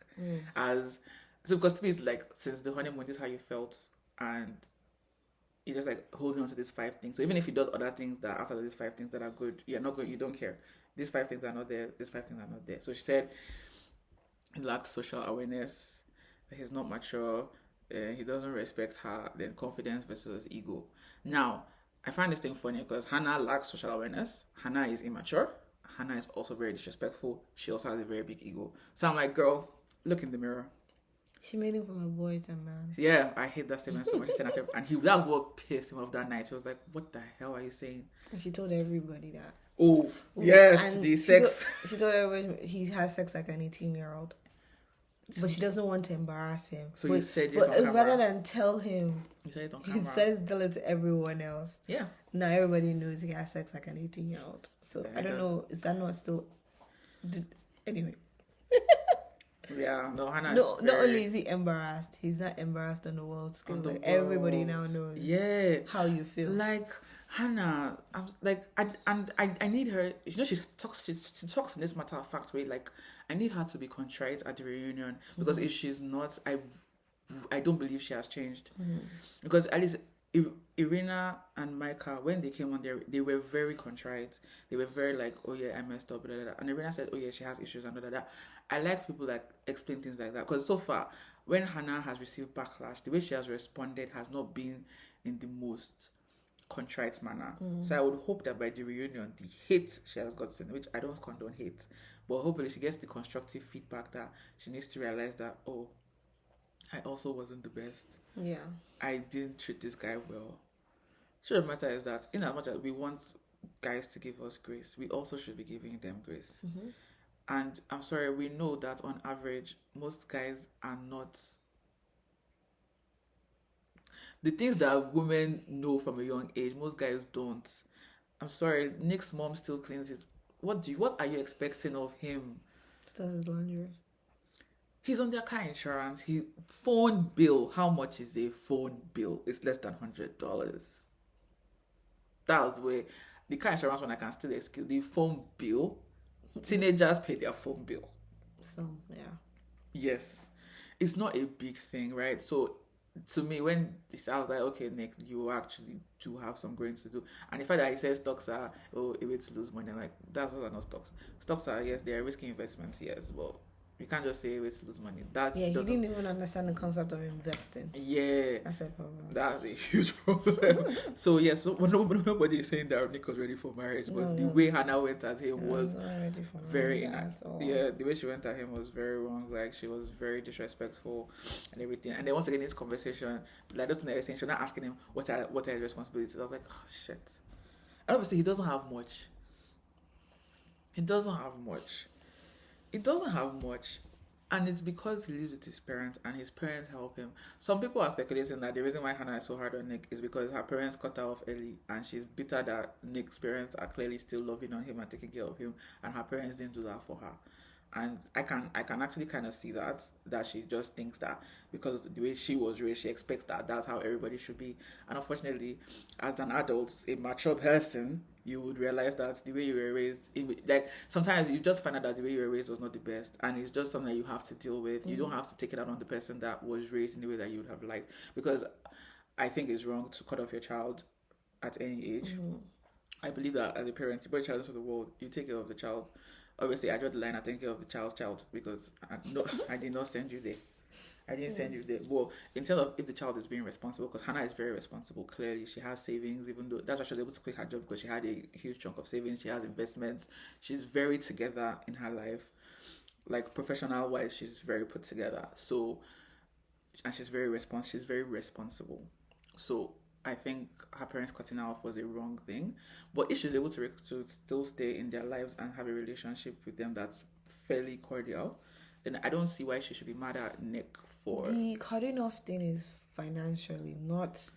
Speaker 2: So because to me it's like, since the honeymoon, this is how you felt, and you're just like holding on to these 5 things. So even if he does other things that after these 5 things that are good, you're not good, you don't care. These 5 things are not there, these 5 things are not there. So she said he lacks social awareness, he's not mature, he doesn't respect her, then confidence versus ego. Now, I find this thing funny because Hannah lacks social awareness, Hannah is immature, Hannah is also very disrespectful, she also has a very big ego. So I'm like, girl, look in the mirror.
Speaker 1: She made him from a boys and man.
Speaker 2: Yeah, I hate that statement so much. And that was what pissed him off that night. He was like, what the hell are you saying?
Speaker 1: And she told everybody that.
Speaker 2: Oh, yes, the sex.
Speaker 1: She told everybody he has sex like an 18-year-old. But she doesn't want to embarrass him.
Speaker 2: So you said it on camera.
Speaker 1: Rather than tell him,
Speaker 2: you said it on camera.
Speaker 1: He says tell it to everyone else.
Speaker 2: Yeah.
Speaker 1: Now everybody knows he has sex like an 18-year-old. So yeah, I don't know, is that not still... Anyway.
Speaker 2: Yeah, no, Hannah.
Speaker 1: No, not only is he embarrassed, he's not embarrassed on the world scale. Like everybody now knows.
Speaker 2: Yeah,
Speaker 1: how you feel.
Speaker 2: Like Hannah, I'm like, I need her. She talks in this matter of fact way. Like, I need her to be contrite at the reunion because if she's not, I don't believe she has changed. Because at least Irina and Micah, when they came on there, they were very contrite. They were very like, oh yeah, I messed up, blah, blah, blah. And Irina said, oh yeah, she has issues and blah, blah, blah. I like people that explain things like that because so far, when Hannah has received backlash, the way she has responded has not been in the most contrite manner. So I would hope that by the reunion, the hate she has gotten, which I don't condone hate, but hopefully she gets the constructive feedback that she needs to realize that, oh, I also wasn't the best.
Speaker 1: Yeah.
Speaker 2: I didn't treat this guy well. Sure, the matter is that in as much as we want guys to give us grace, we also should be giving them grace. And I'm sorry, we know that on average, most guys are not. The things that women know from a young age, most guys don't. I'm sorry, Nick's mom still cleans it. What are you expecting of him?
Speaker 1: Does his laundry.
Speaker 2: He's on their car insurance. Phone bill. How much is a phone bill? It's less than $100. That's where the car insurance one I can still excuse. The phone bill. Teenagers pay their phone bill.
Speaker 1: So yeah.
Speaker 2: Yes, it's not a big thing, right? So to me, when this, I was like, okay, Nick, you actually do have some growing to do. And the fact that he says stocks are a way to lose money, I'm like, that's not stocks. Stocks are, yes, they are risky investments, yes, but you can't just say ways to lose money.
Speaker 1: He didn't even understand the concept of investing.
Speaker 2: Yeah,
Speaker 1: that's a problem.
Speaker 2: That's a huge problem. So yes, nobody is saying that Nick was ready for marriage, but the way Hannah went at him was very the way she went at him was very wrong. Like she was very disrespectful and everything. And then once again, in this conversation, like that's another thing. She's not asking him what are his responsibilities. I was like, oh shit. And obviously, he doesn't have much. And it's because he lives with his parents and his parents help him. Some people are speculating that the reason why Hannah is so hard on Nick is because her parents cut her off early and she's bitter that Nick's parents are clearly still loving on him and taking care of him and her parents didn't do that for her. And I can actually kind of see that she just thinks that because the way she was raised, she expects that that's how everybody should be. And unfortunately, as an adult, a mature person, you would realize that the way you were raised, like sometimes you just find out that the way you were raised was not the best, and it's just something that you have to deal with. You don't have to take it out on the person that was raised in the way that you would have liked, because I think it's wrong to cut off your child at any age. I believe that as a parent, you put a child into the world, you take care of the child. Obviously, I draw the line at taking care of the child's child because I did not send you there. I didn't send you there. Well, in terms of if the child is being responsible, because Hannah is very responsible, clearly. She has savings, even though that's why she was able to quit her job because she had a huge chunk of savings. She has investments. She's very together in her life. Like professional-wise, she's very put together. So, and she's very responsible. So, I think her parents cutting her off was a wrong thing. But if she's able to still stay in their lives and have a relationship with them that's fairly cordial, then I don't see why she should be mad at Nick for...
Speaker 1: The cutting off thing is financially, not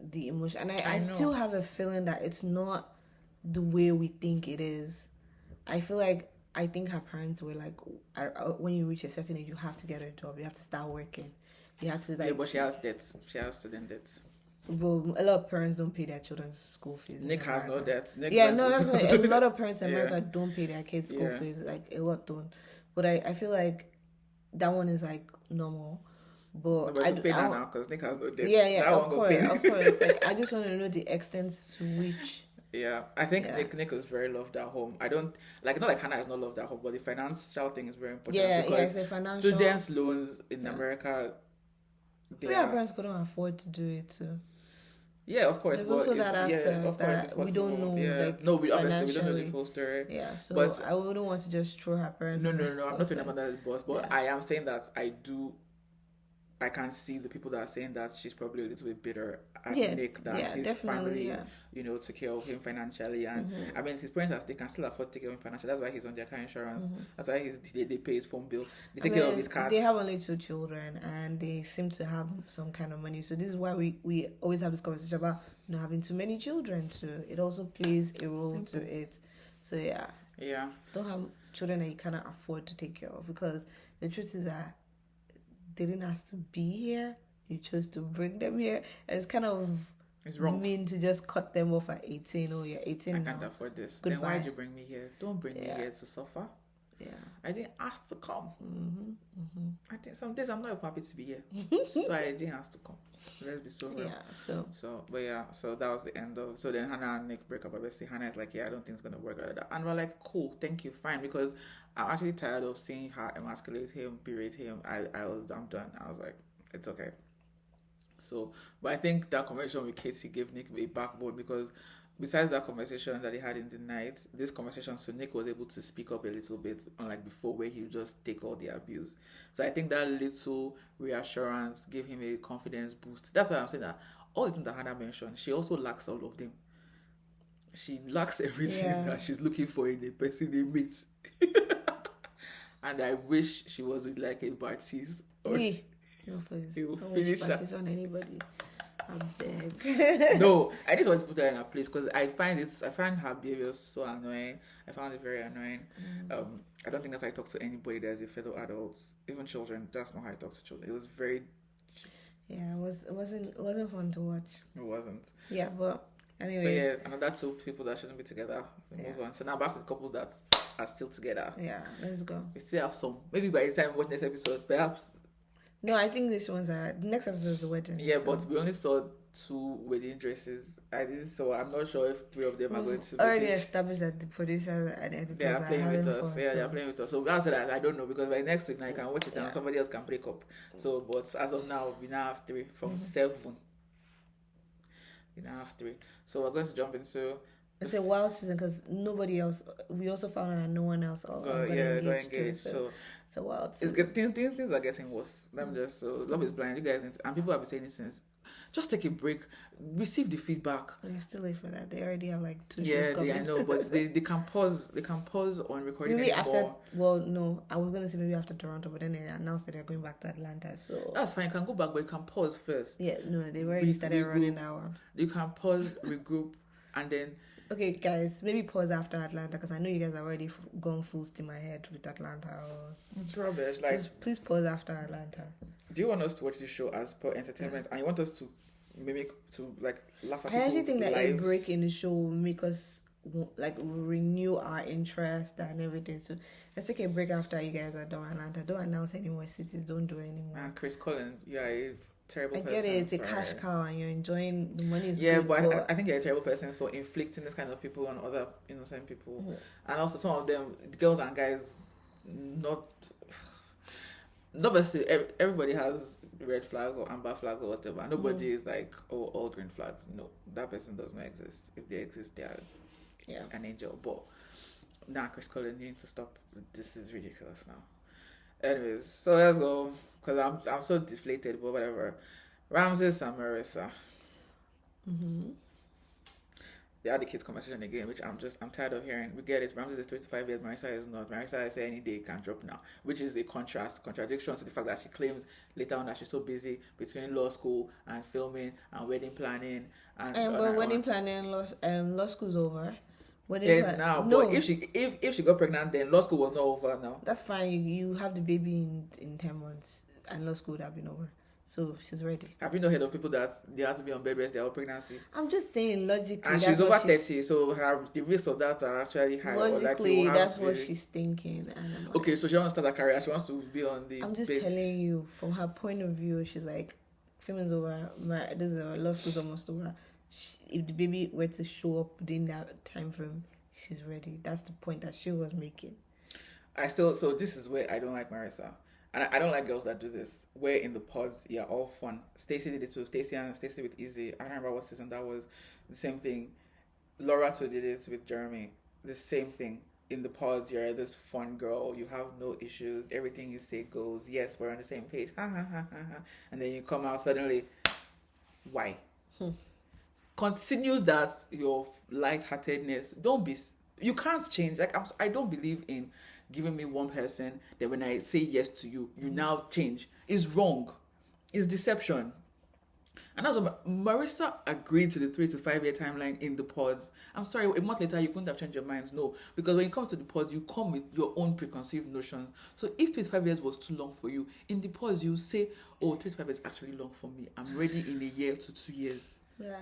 Speaker 1: the emotion. And I still have a feeling that it's not the way we think it is. I think her parents were like, when you reach a certain age, you have to get a job. You have to start working. You have to
Speaker 2: Yeah, but she has debts. She has student debts.
Speaker 1: Well, a lot of parents don't pay their children's school fees.
Speaker 2: Nick has no debt.
Speaker 1: That's why a lot of parents in America don't pay their kids' school fees. Like a lot don't. But I feel like that one is like normal. But
Speaker 2: I pay that now because Nick has no debt.
Speaker 1: Yeah, of course. Like I just want to know the extent to which.
Speaker 2: Yeah, I think Nick was very loved at home. I don't not like Hannah is not loved at home, but the financial thing is very important. Because
Speaker 1: it's a financial
Speaker 2: students' loans in America.
Speaker 1: Our parents couldn't afford to do it too.
Speaker 2: Yeah, of course.
Speaker 1: There's also that aspect that we don't know.
Speaker 2: Yeah.
Speaker 1: We
Speaker 2: obviously we don't know the full story.
Speaker 1: Yeah, so I wouldn't want to just throw her parents.
Speaker 2: No. I'm not saying about that boss, but I am saying that I can see the people that are saying that she's probably a little bit bitter at Nick that his family, took care of him financially, and I mean his parents they can still afford to take care of him financially. That's why he's on their car insurance. That's why they pay his phone bill. They take care of his cats.
Speaker 1: They have only 2 children, and they seem to have some kind of money. So this is why we always have this conversation about not having too many children. Too, it also plays a role to it. So don't have children that you cannot afford to take care of, because the truth is that they didn't ask to be here. You chose to bring them here. And it's kind of
Speaker 2: wrong.
Speaker 1: Mean to just cut them off at 18. Oh, you're 18
Speaker 2: I
Speaker 1: now.
Speaker 2: can't afford this.
Speaker 1: Goodbye.
Speaker 2: Then why did you bring me here? Don't bring me here to suffer.
Speaker 1: Yeah.
Speaker 2: I didn't ask to come. I think some days I'm not even happy to be here. So I didn't ask to come. Let's be so real.
Speaker 1: Yeah.
Speaker 2: So, but yeah, so that was the end of. So then Hannah and Nick break up. Obviously, Hannah is like, yeah, I don't think it's gonna work out. And we're like, cool, thank you, fine, because I'm actually tired of seeing her emasculate him, berate him. I'm done. I was like, it's okay. So, but I think that conversation with Katie gave Nick a backbone, because besides that conversation that he had in the night, this conversation, so Nick was able to speak up a little bit, unlike before where he would just take all the abuse. So I think that little reassurance gave him a confidence boost. That's why I'm saying that all the things that Hannah mentioned, she also lacks all of them. She lacks everything that she's looking for in a person they meet. And I wish she was with like a Bartiz.
Speaker 1: No, please.
Speaker 2: He will
Speaker 1: Don't
Speaker 2: finish
Speaker 1: wish on anybody. I beg.
Speaker 2: No, I just want to put her in her place, because I find her behavior so annoying. I found it very annoying. I don't think that's how I talk to anybody that's a fellow adults, even children. That's not how I talk to children. It was very.
Speaker 1: Yeah, it wasn't fun to watch.
Speaker 2: It wasn't.
Speaker 1: Yeah, but anyway.
Speaker 2: So yeah, another two people that shouldn't be together. We move on. So now back to the couples that are still together.
Speaker 1: Yeah, let's go.
Speaker 2: We still have some. Maybe by the time we watch next episode, perhaps.
Speaker 1: No, I think this one's the next episode is the wedding.
Speaker 2: Yeah, so. But we only saw 2 wedding dresses. So I'm not sure if 3 of them are going to.
Speaker 1: Already established that the producers and editors
Speaker 2: they are playing with us.
Speaker 1: Fun,
Speaker 2: yeah, they are playing with us. So that's that. I don't know, because by next week now I can watch it and somebody else can break up. So, but as of now, we now have 3 from 7. We now have 3. So we're going to jump into.
Speaker 1: It's a wild season because nobody else. We also found out that no one else got engaged too. So it's a wild season.
Speaker 2: Things are getting worse. Let me just love is blind. You guys need to, and people have been saying it since. Just take a break. Receive the feedback.
Speaker 1: They're still late for that. They already have like 2
Speaker 2: shows
Speaker 1: coming.
Speaker 2: Yeah, I know, but they can pause. They can pause on recording.
Speaker 1: Maybe after. Well, no, I was gonna say maybe after Toronto, but then they announced that they're going back to Atlanta. So
Speaker 2: that's fine. You can go back, but you can pause first.
Speaker 1: Yeah, no, they already started running that one.
Speaker 2: You can pause, regroup, and then.
Speaker 1: Okay, guys, maybe pause after Atlanta, because I know you guys have already gone full steam ahead with Atlanta.
Speaker 2: It's rubbish. Like,
Speaker 1: please pause after Atlanta.
Speaker 2: Do you want us to watch this show as per entertainment, and you want us to mimic, to like laugh at? I
Speaker 1: actually think that
Speaker 2: lives?
Speaker 1: A break in the show will make us like renew our interest and everything. So let's take a break after you guys are done Atlanta. Don't announce any more cities. Don't do anymore.
Speaker 2: And Chris Cullen, terrible person.
Speaker 1: I get it, it's a cash cow and you're enjoying the money is
Speaker 2: good,
Speaker 1: but
Speaker 2: I think you're a terrible person for inflicting this kind of people on other innocent people. And also some of them, girls and guys, not obviously everybody has red flags or amber flags or whatever. Nobody is like, oh, all green flags. No, that person does not exist. If they exist, they are an angel. But Chris Cullen, you need to stop. This is ridiculous now. Anyways, so let's go, because I'm so deflated, but whatever. Ramses and Marissa. They had the kids conversation again, which I'm tired of hearing. We get it. Ramses is 35 years, Marissa is not. Marissa is any day can drop now, which is a contradiction to the fact that she claims later on that she's so busy between law school and filming and wedding planning
Speaker 1: but wedding planning, law school's over.
Speaker 2: But if she got pregnant, then law school was not over now.
Speaker 1: That's fine. You have the baby in 10 months, and law school would have been over. So she's ready.
Speaker 2: Have you not heard of people that they have to be on bed rest their whole pregnancy?
Speaker 1: I'm just saying logically.
Speaker 2: And she's over 30, so the risks of that are actually high.
Speaker 1: Logically, that's what she's thinking. And
Speaker 2: okay, so she wants to start a career. She wants to be on the.
Speaker 1: I'm just telling you, from her point of view, she's like, filming's over. Law school's almost over. If the baby were to show up within that time frame, she's ready. That's the point that she was making.
Speaker 2: So this is where I don't like Marissa. And I don't like girls that do this. Where in the pods, all fun. Stacey did it too. Stacey with Izzy. I don't remember what season that was. The same thing. Laura too did it with Jeremy. The same thing. In the pods, you're this fun girl. You have no issues. Everything you say goes, yes, we're on the same page. Ha ha ha ha ha. And then you come out suddenly. Why? Continue that your lightheartedness. You can't change. Like I don't believe in giving me one person that when I say yes to you, you now change. It's wrong. It's deception. And that's what Marissa agreed to the 3 to 5 year timeline in the pods. I'm sorry, a month later you couldn't have changed your minds. No, because when you come to the pods, you come with your own preconceived notions. So if 3 to 5 years was too long for you, in the pods you say, oh, 3 to 5 years is actually long for me. I'm ready in a year to 2 years.
Speaker 1: Yeah.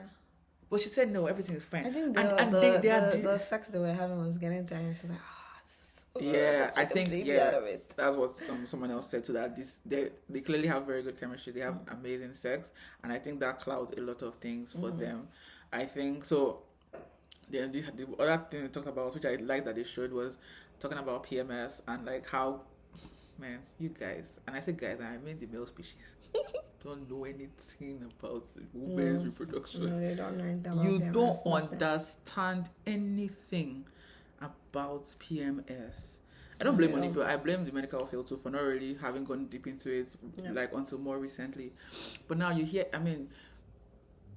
Speaker 2: But she said no, everything is fine.
Speaker 1: I think the sex they were having was getting tiring. She's like,
Speaker 2: Yeah,
Speaker 1: Let's
Speaker 2: I
Speaker 1: make a
Speaker 2: think
Speaker 1: baby out of it.
Speaker 2: that's what someone else said to that. They clearly have very good chemistry. They have amazing sex, and I think that clouds a lot of things for them. I think so. The other thing they talked about, which I like that they showed, was talking about PMS and like how, man, you guys, and I say guys, and I mean the male species, don't know anything about women's reproduction.
Speaker 1: No, they don't know anything about
Speaker 2: You
Speaker 1: PMS,
Speaker 2: don't
Speaker 1: nothing.
Speaker 2: understand anything about PMS. I don't blame only people. I blame the medical field too for not really having gone deep into it, like until more recently. But now you hear, I mean,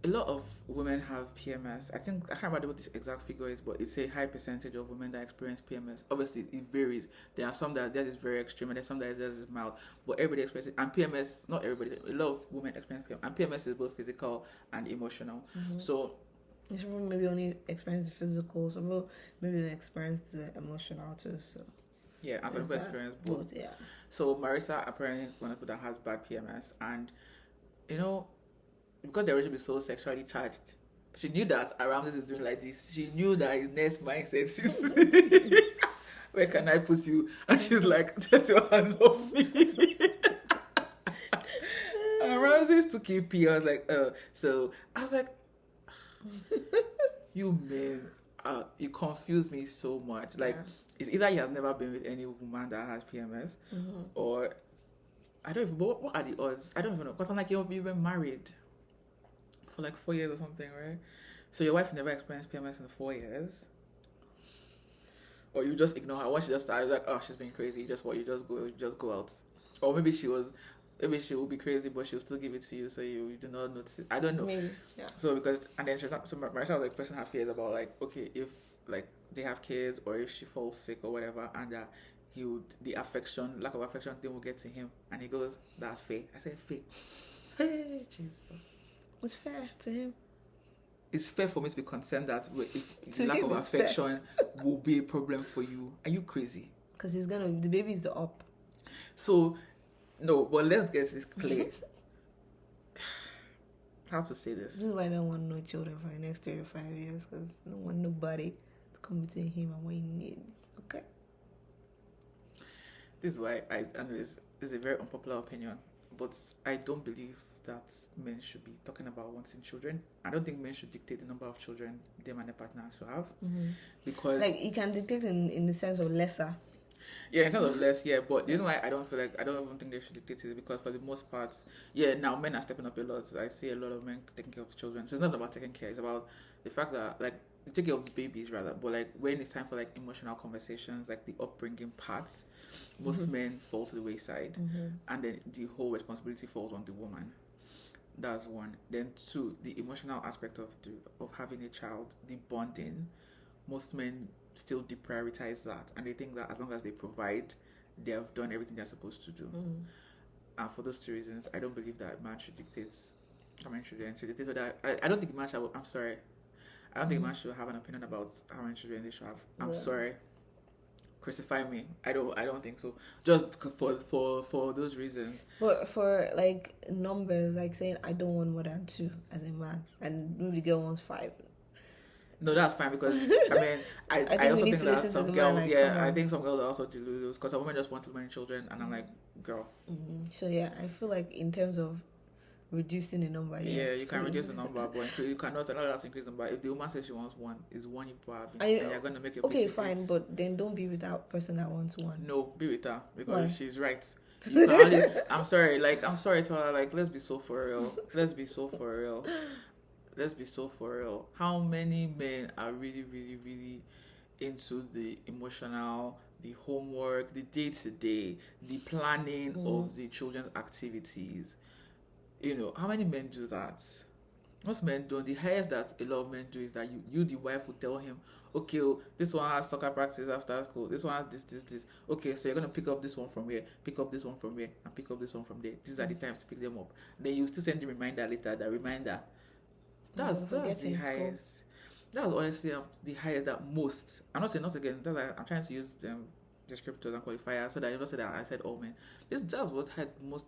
Speaker 2: a lot of women have PMS. I think I can't remember what this exact figure is, but it's a high percentage of women that experience PMS. Obviously, it varies. There are some that is very extreme, and there's some that is mild. But everybody experiences, and PMS, not everybody, a lot of women experience PMS, and PMS is both physical and emotional. So
Speaker 1: some people maybe only experience the physical, some people maybe experience the emotional too. So
Speaker 2: yeah, and some people experience both.
Speaker 1: Yeah.
Speaker 2: So Marissa apparently is one of people that has bad PMS, and you know, because they're originally so sexually charged, she knew that Ramses is doing like this. She knew that his next mindset is, where can I put you? And she's like, take your hands off me. And Ramses took it pee. I was like, so I was like, you men, you confuse me so much. Like, it's either he has never been with any woman that has PMS, or I don't even. What are the odds? I don't even know. Because I'm like, you've been married for like 4 years or something, right? So your wife never experienced PMS in 4 years, or you just ignore her. Once she just started, like, oh, she's being crazy. You just go out, or maybe she will be crazy, but she'll still give it to you, so you do not notice it. I don't know.
Speaker 1: Maybe, yeah.
Speaker 2: So because and then she's not. So Marissa was like, person have fears about like, okay, if like they have kids or if she falls sick or whatever, and that the lack of affection thing will get to him, and he goes, that's fair. I said fair. Hey, Jesus.
Speaker 1: It's fair to him.
Speaker 2: It's fair for me to be concerned that if
Speaker 1: To
Speaker 2: lack
Speaker 1: him,
Speaker 2: of
Speaker 1: it's fair.
Speaker 2: affection will be a problem for you. Are you crazy?
Speaker 1: Because the baby's the up.
Speaker 2: So, no, but let's get this clear. How to say this?
Speaker 1: This is why I don't want no children for the next 35 years, because I don't want nobody to come between him and what he needs. Okay?
Speaker 2: This is why this is a very unpopular opinion, but I don't believe that men should be talking about wanting children. I don't think men should dictate the number of children them and their partner should have, because
Speaker 1: like you can dictate in the sense of lesser.
Speaker 2: Yeah, in terms of less, yeah, but the reason why I don't even think they should dictate it is because for the most part, yeah, now men are stepping up a lot. I see a lot of men taking care of children. So it's not about taking care, it's about the fact that like you take care of the babies rather, but like when it's time for like emotional conversations, like the upbringing parts, most men fall to the wayside, and then the whole responsibility falls on the woman. That's one. Then two, the emotional aspect of having a child, the bonding. Most men still deprioritize that, and they think that as long as they provide, they have done everything they're supposed to do. And for those two reasons, I don't believe that man should dictate how many children should dictate whether I don't think man should. I'm sorry, I don't think man should have an opinion about how many children they should have. I'm sorry, crucify me. I don't think so. Just for those reasons.
Speaker 1: But for like numbers, like saying I don't want more than 2 as a man, and maybe the girl wants 5.
Speaker 2: No, that's fine because I mean, I also think that some girls, like, I think some girls are also deluded because some women just want too many children, and I'm like, girl.
Speaker 1: So yeah, I feel like in terms of reducing the number,
Speaker 2: yeah, you can reduce the number, but you cannot allow that to increase the number. If the woman says she wants 1, is 1 you put having, and you're gonna make it okay,
Speaker 1: fine, but then don't be with that person that wants 1.
Speaker 2: No, be with her because she's right. You can only, I'm sorry to her. Like, let's be so for real. Let's be so for real. How many men are really, really, really into the emotional, the homework, the day-to-day, the planning of the children's activities? You know, how many men do that? Most men don't. The highest that a lot of men do is that you the wife will tell him, okay, this one has soccer practice after school. This one has this. Okay, so you're going to pick up this one from here, pick up this one from here, and pick up this one from there. These are the times to pick them up. Then you still send the reminder later, the reminder. That's the highest. That's honestly the highest that most. I'm not saying not again. I'm trying to use descriptors and qualifiers so that you don't say that I said all men. That's what most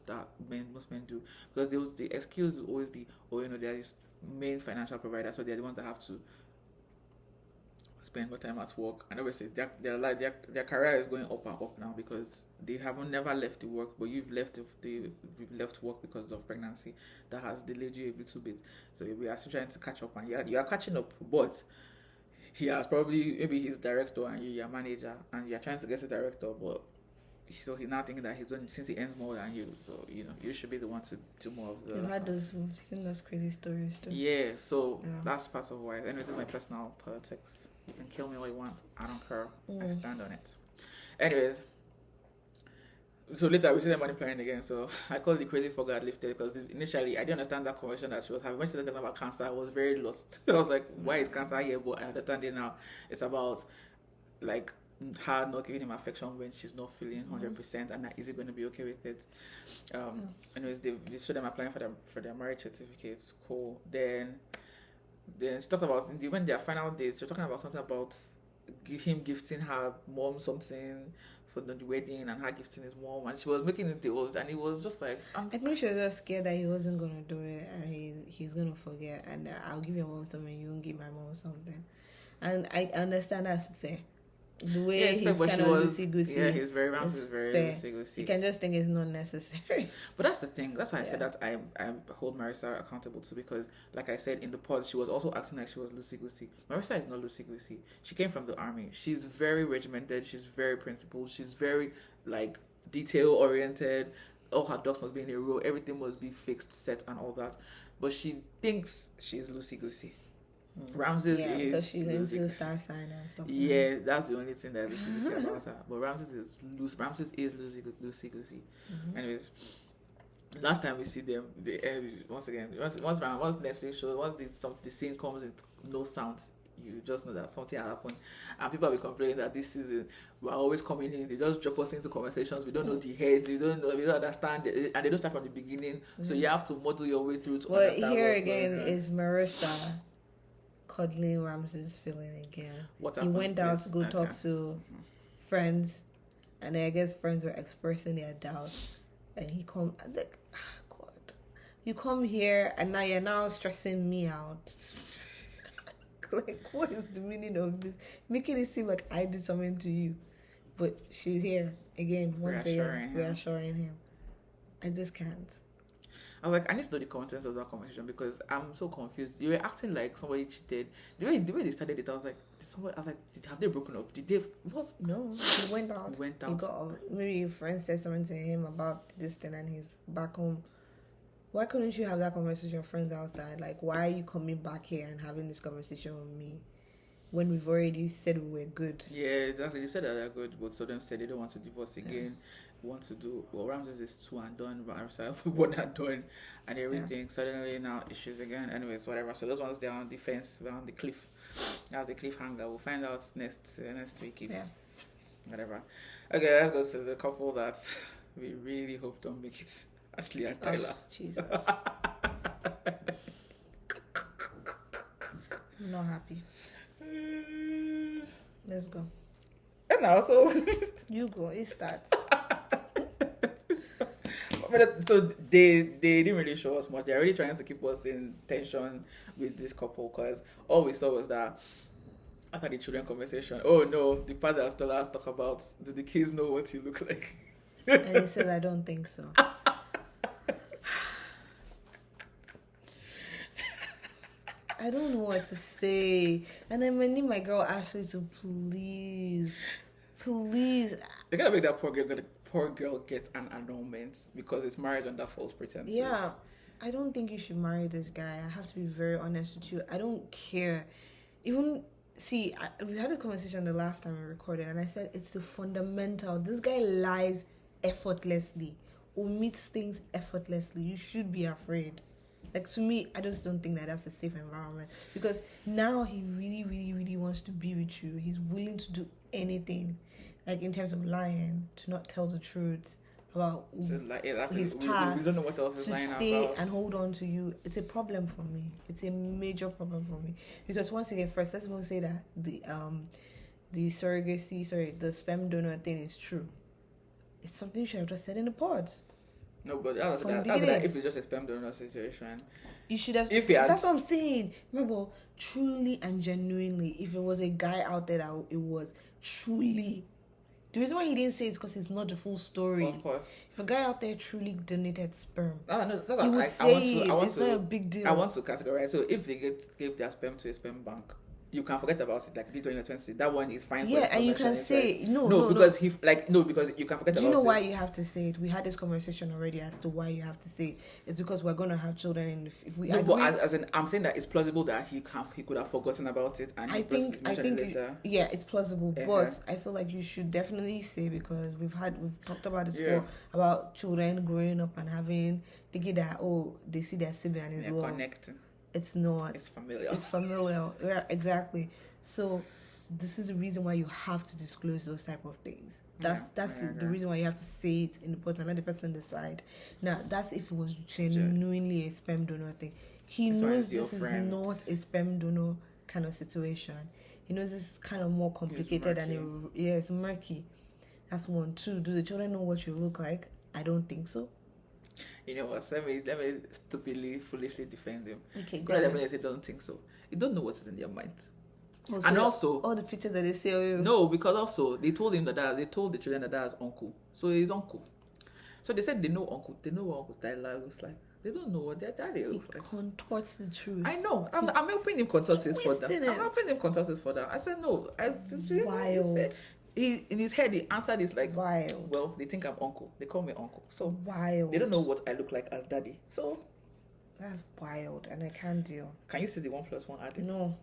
Speaker 2: men do, because the excuse will always be, oh, you know, they're this main financial provider, so they're the ones that have to spend more time at work, and obviously their career is going up and up now because they haven't never left the work, but you've left work because of pregnancy that has delayed you a little bit. So we are still trying to catch up, and you are catching up, but he has probably maybe he's director and you're manager, and you're trying to get to director, but so he's now thinking that he's doing, since he earns more than you, so you should be the one to do more of the.
Speaker 1: We've seen those crazy stories too.
Speaker 2: Yeah, so that's part of why. Anything my personal politics. You can kill me all you want. I don't care. I stand on it. Anyways, so later we see the money planning again. So I call it the crazy fog had lifted because initially I didn't understand that conversation that she was having. When she started talking about cancer, I was very lost. I was like, why is cancer here? But I understand it now. It's about like her not giving him affection when she's not feeling 100%, and that is he going to be okay with it? Anyways, they showed them applying for their marriage certificates. Cool. Then she talked about when their final dates. She's talking about something about him gifting her mom something for the wedding, and her gifting his mom, and she was making it old, and it was just like
Speaker 1: I think she was just scared that he wasn't gonna do it, and he's gonna forget, and I'll give your mom something, you won't give my mom something, and I understand that's fair. The way he's kind of loosey-goosey.
Speaker 2: Yeah, he's very loosey-goosey.
Speaker 1: You can just think it's not necessary.
Speaker 2: But that's the thing. That's why I said that I hold Marissa accountable too, because, like I said in the pod, she was also acting like she was loosey-goosey. Marissa is not loosey-goosey. She came from the army. She's very regimented. She's very principled. She's very, like, detail-oriented. All her ducks must be in a row. Everything must be fixed, set, and all that. But she thinks she's loosey-goosey. Ramses is
Speaker 1: because she's into star sign and stuff.
Speaker 2: Yeah, that's the only thing that is about her. But Ramses is loose. Ramses is loosey-goosey. Anyways, last time we see them, once Netflix shows, once the scene comes with no sound, you just know that something happened. And people will be complaining that this season we're always coming in, they just drop us into conversations, we don't know the heads, we don't understand it, and they don't start from the beginning. So you have to model your way through to understand.
Speaker 1: But here again is Marissa cuddling Ramses' feeling again. He went out to go talk to friends, and I guess friends were expressing their doubts, and he come. I was like, God, you come here and now you're now stressing me out. Like, what is the meaning of this? Making it seem like I did something to you, but she's here again once again, reassuring him. I just can't.
Speaker 2: I was like, I need to know the content of that conversation because I'm so confused. You were acting like somebody cheated. The way they started it, I was like, have they broken up? Did they? What?
Speaker 1: No, he went out. He got maybe a friend said something to him about this thing, and he's back home. Why couldn't you have that conversation with your friends outside? Like, why are you coming back here and having this conversation with me when we've already said we were good?
Speaker 2: Yeah, exactly. You said that they're good, but some of them said they don't want to divorce again. Want to do Ramses is 2 and done, but Marissa 1 and done, and everything. Suddenly now issues again. Anyways, whatever. So those ones, they're on the fence, we're on the cliff. That's the cliffhanger. We'll find out next week if whatever. Okay, let's go to the couple that we really hope don't make it. Ashley and Tyler.
Speaker 1: Jesus. I'm not happy. Let's go.
Speaker 2: And also
Speaker 1: you go. It starts.
Speaker 2: So they didn't really show us much. They're really trying to keep us in tension with this couple because all we saw was that after the children conversation, oh no, the father still has to talk about, do the kids know what you look like?
Speaker 1: And he said, I don't think so. I don't know what to say. And I need my girl Ashley to please.
Speaker 2: They're gonna make that poor girl get an annulment because it's married under false pretenses.
Speaker 1: Yeah, I don't think you should marry this guy. I have to be very honest with you. I don't care. Even we had this conversation the last time we recorded, and I said it's the fundamental. This guy lies effortlessly, omits things effortlessly. You should be afraid. Like, to me, I just don't think that that's a safe environment because now he really, really, really wants to be with you. He's willing to do anything. Like, in terms of lying, to not tell the truth about his past,
Speaker 2: we don't know what else is lying
Speaker 1: to stay
Speaker 2: about.
Speaker 1: And hold on to you. It's a problem for me. It's a major problem for me. Because once again, first, let's even say that the sperm donor thing is true. It's something you should have just said in the pod.
Speaker 2: No, but that's
Speaker 1: From the
Speaker 2: that
Speaker 1: beginning.
Speaker 2: if it's just a sperm donor situation.
Speaker 1: You should have.
Speaker 2: If he had,
Speaker 1: That's what I'm saying. Remember, truly and genuinely, if it was a guy out there that it was truly. The reason why he didn't say it is because it's not the full story.
Speaker 2: Of course.
Speaker 1: If a guy out there truly donated sperm,
Speaker 2: no,
Speaker 1: he would say it's not a big deal.
Speaker 2: I want to categorize. So if they gave their sperm to a sperm bank, you can forget about it. Like you did when you're 20, that one is fine.
Speaker 1: Yeah, and you can say no,
Speaker 2: because because you can forget about it.
Speaker 1: Do you know why you have to say it? We had this conversation already as to why you have to say it. It's because we're going to have children, and if we
Speaker 2: no, but as in, I'm saying that it's plausible that he could have forgotten about it, and I think later.
Speaker 1: Yeah, it's plausible, but I feel like you should definitely say, because we've talked about this before, about children growing up and thinking that they see their sibling and it's love.
Speaker 2: Connecting.
Speaker 1: It's not.
Speaker 2: It's familiar.
Speaker 1: It's familiar. Yeah, exactly. So this is the reason why you have to disclose those type of things. That's the reason why you have to say it in the post and let the person decide. Now, that's if it was genuinely a sperm donor thing. He knows this is not a sperm donor kind of situation. He knows this is kind of more complicated and it's murky. That's one. Two, do the children know what you look like? I don't think so.
Speaker 2: You know what? Let me stupidly, foolishly defend him.
Speaker 1: Okay,
Speaker 2: because I don't think so. You don't know what is in their mind.
Speaker 1: And also all the pictures that they say.
Speaker 2: No, because also they told him they told the children that that's uncle. So he's uncle. So they said they know uncle. They know what Uncle Tyler looks like. They don't know what their daddy looks like.
Speaker 1: Contorts the truth.
Speaker 2: I know. I'm helping him contort this further. I'm helping him contort this further. I said no.
Speaker 1: Wild.
Speaker 2: He in his head he answered it like
Speaker 1: wild.
Speaker 2: Well, they think I'm uncle. They call me uncle. So
Speaker 1: wild.
Speaker 2: They don't know what I look like as daddy. So
Speaker 1: that's wild, and I can't deal.
Speaker 2: Can you see the 1+1 adding?
Speaker 1: No.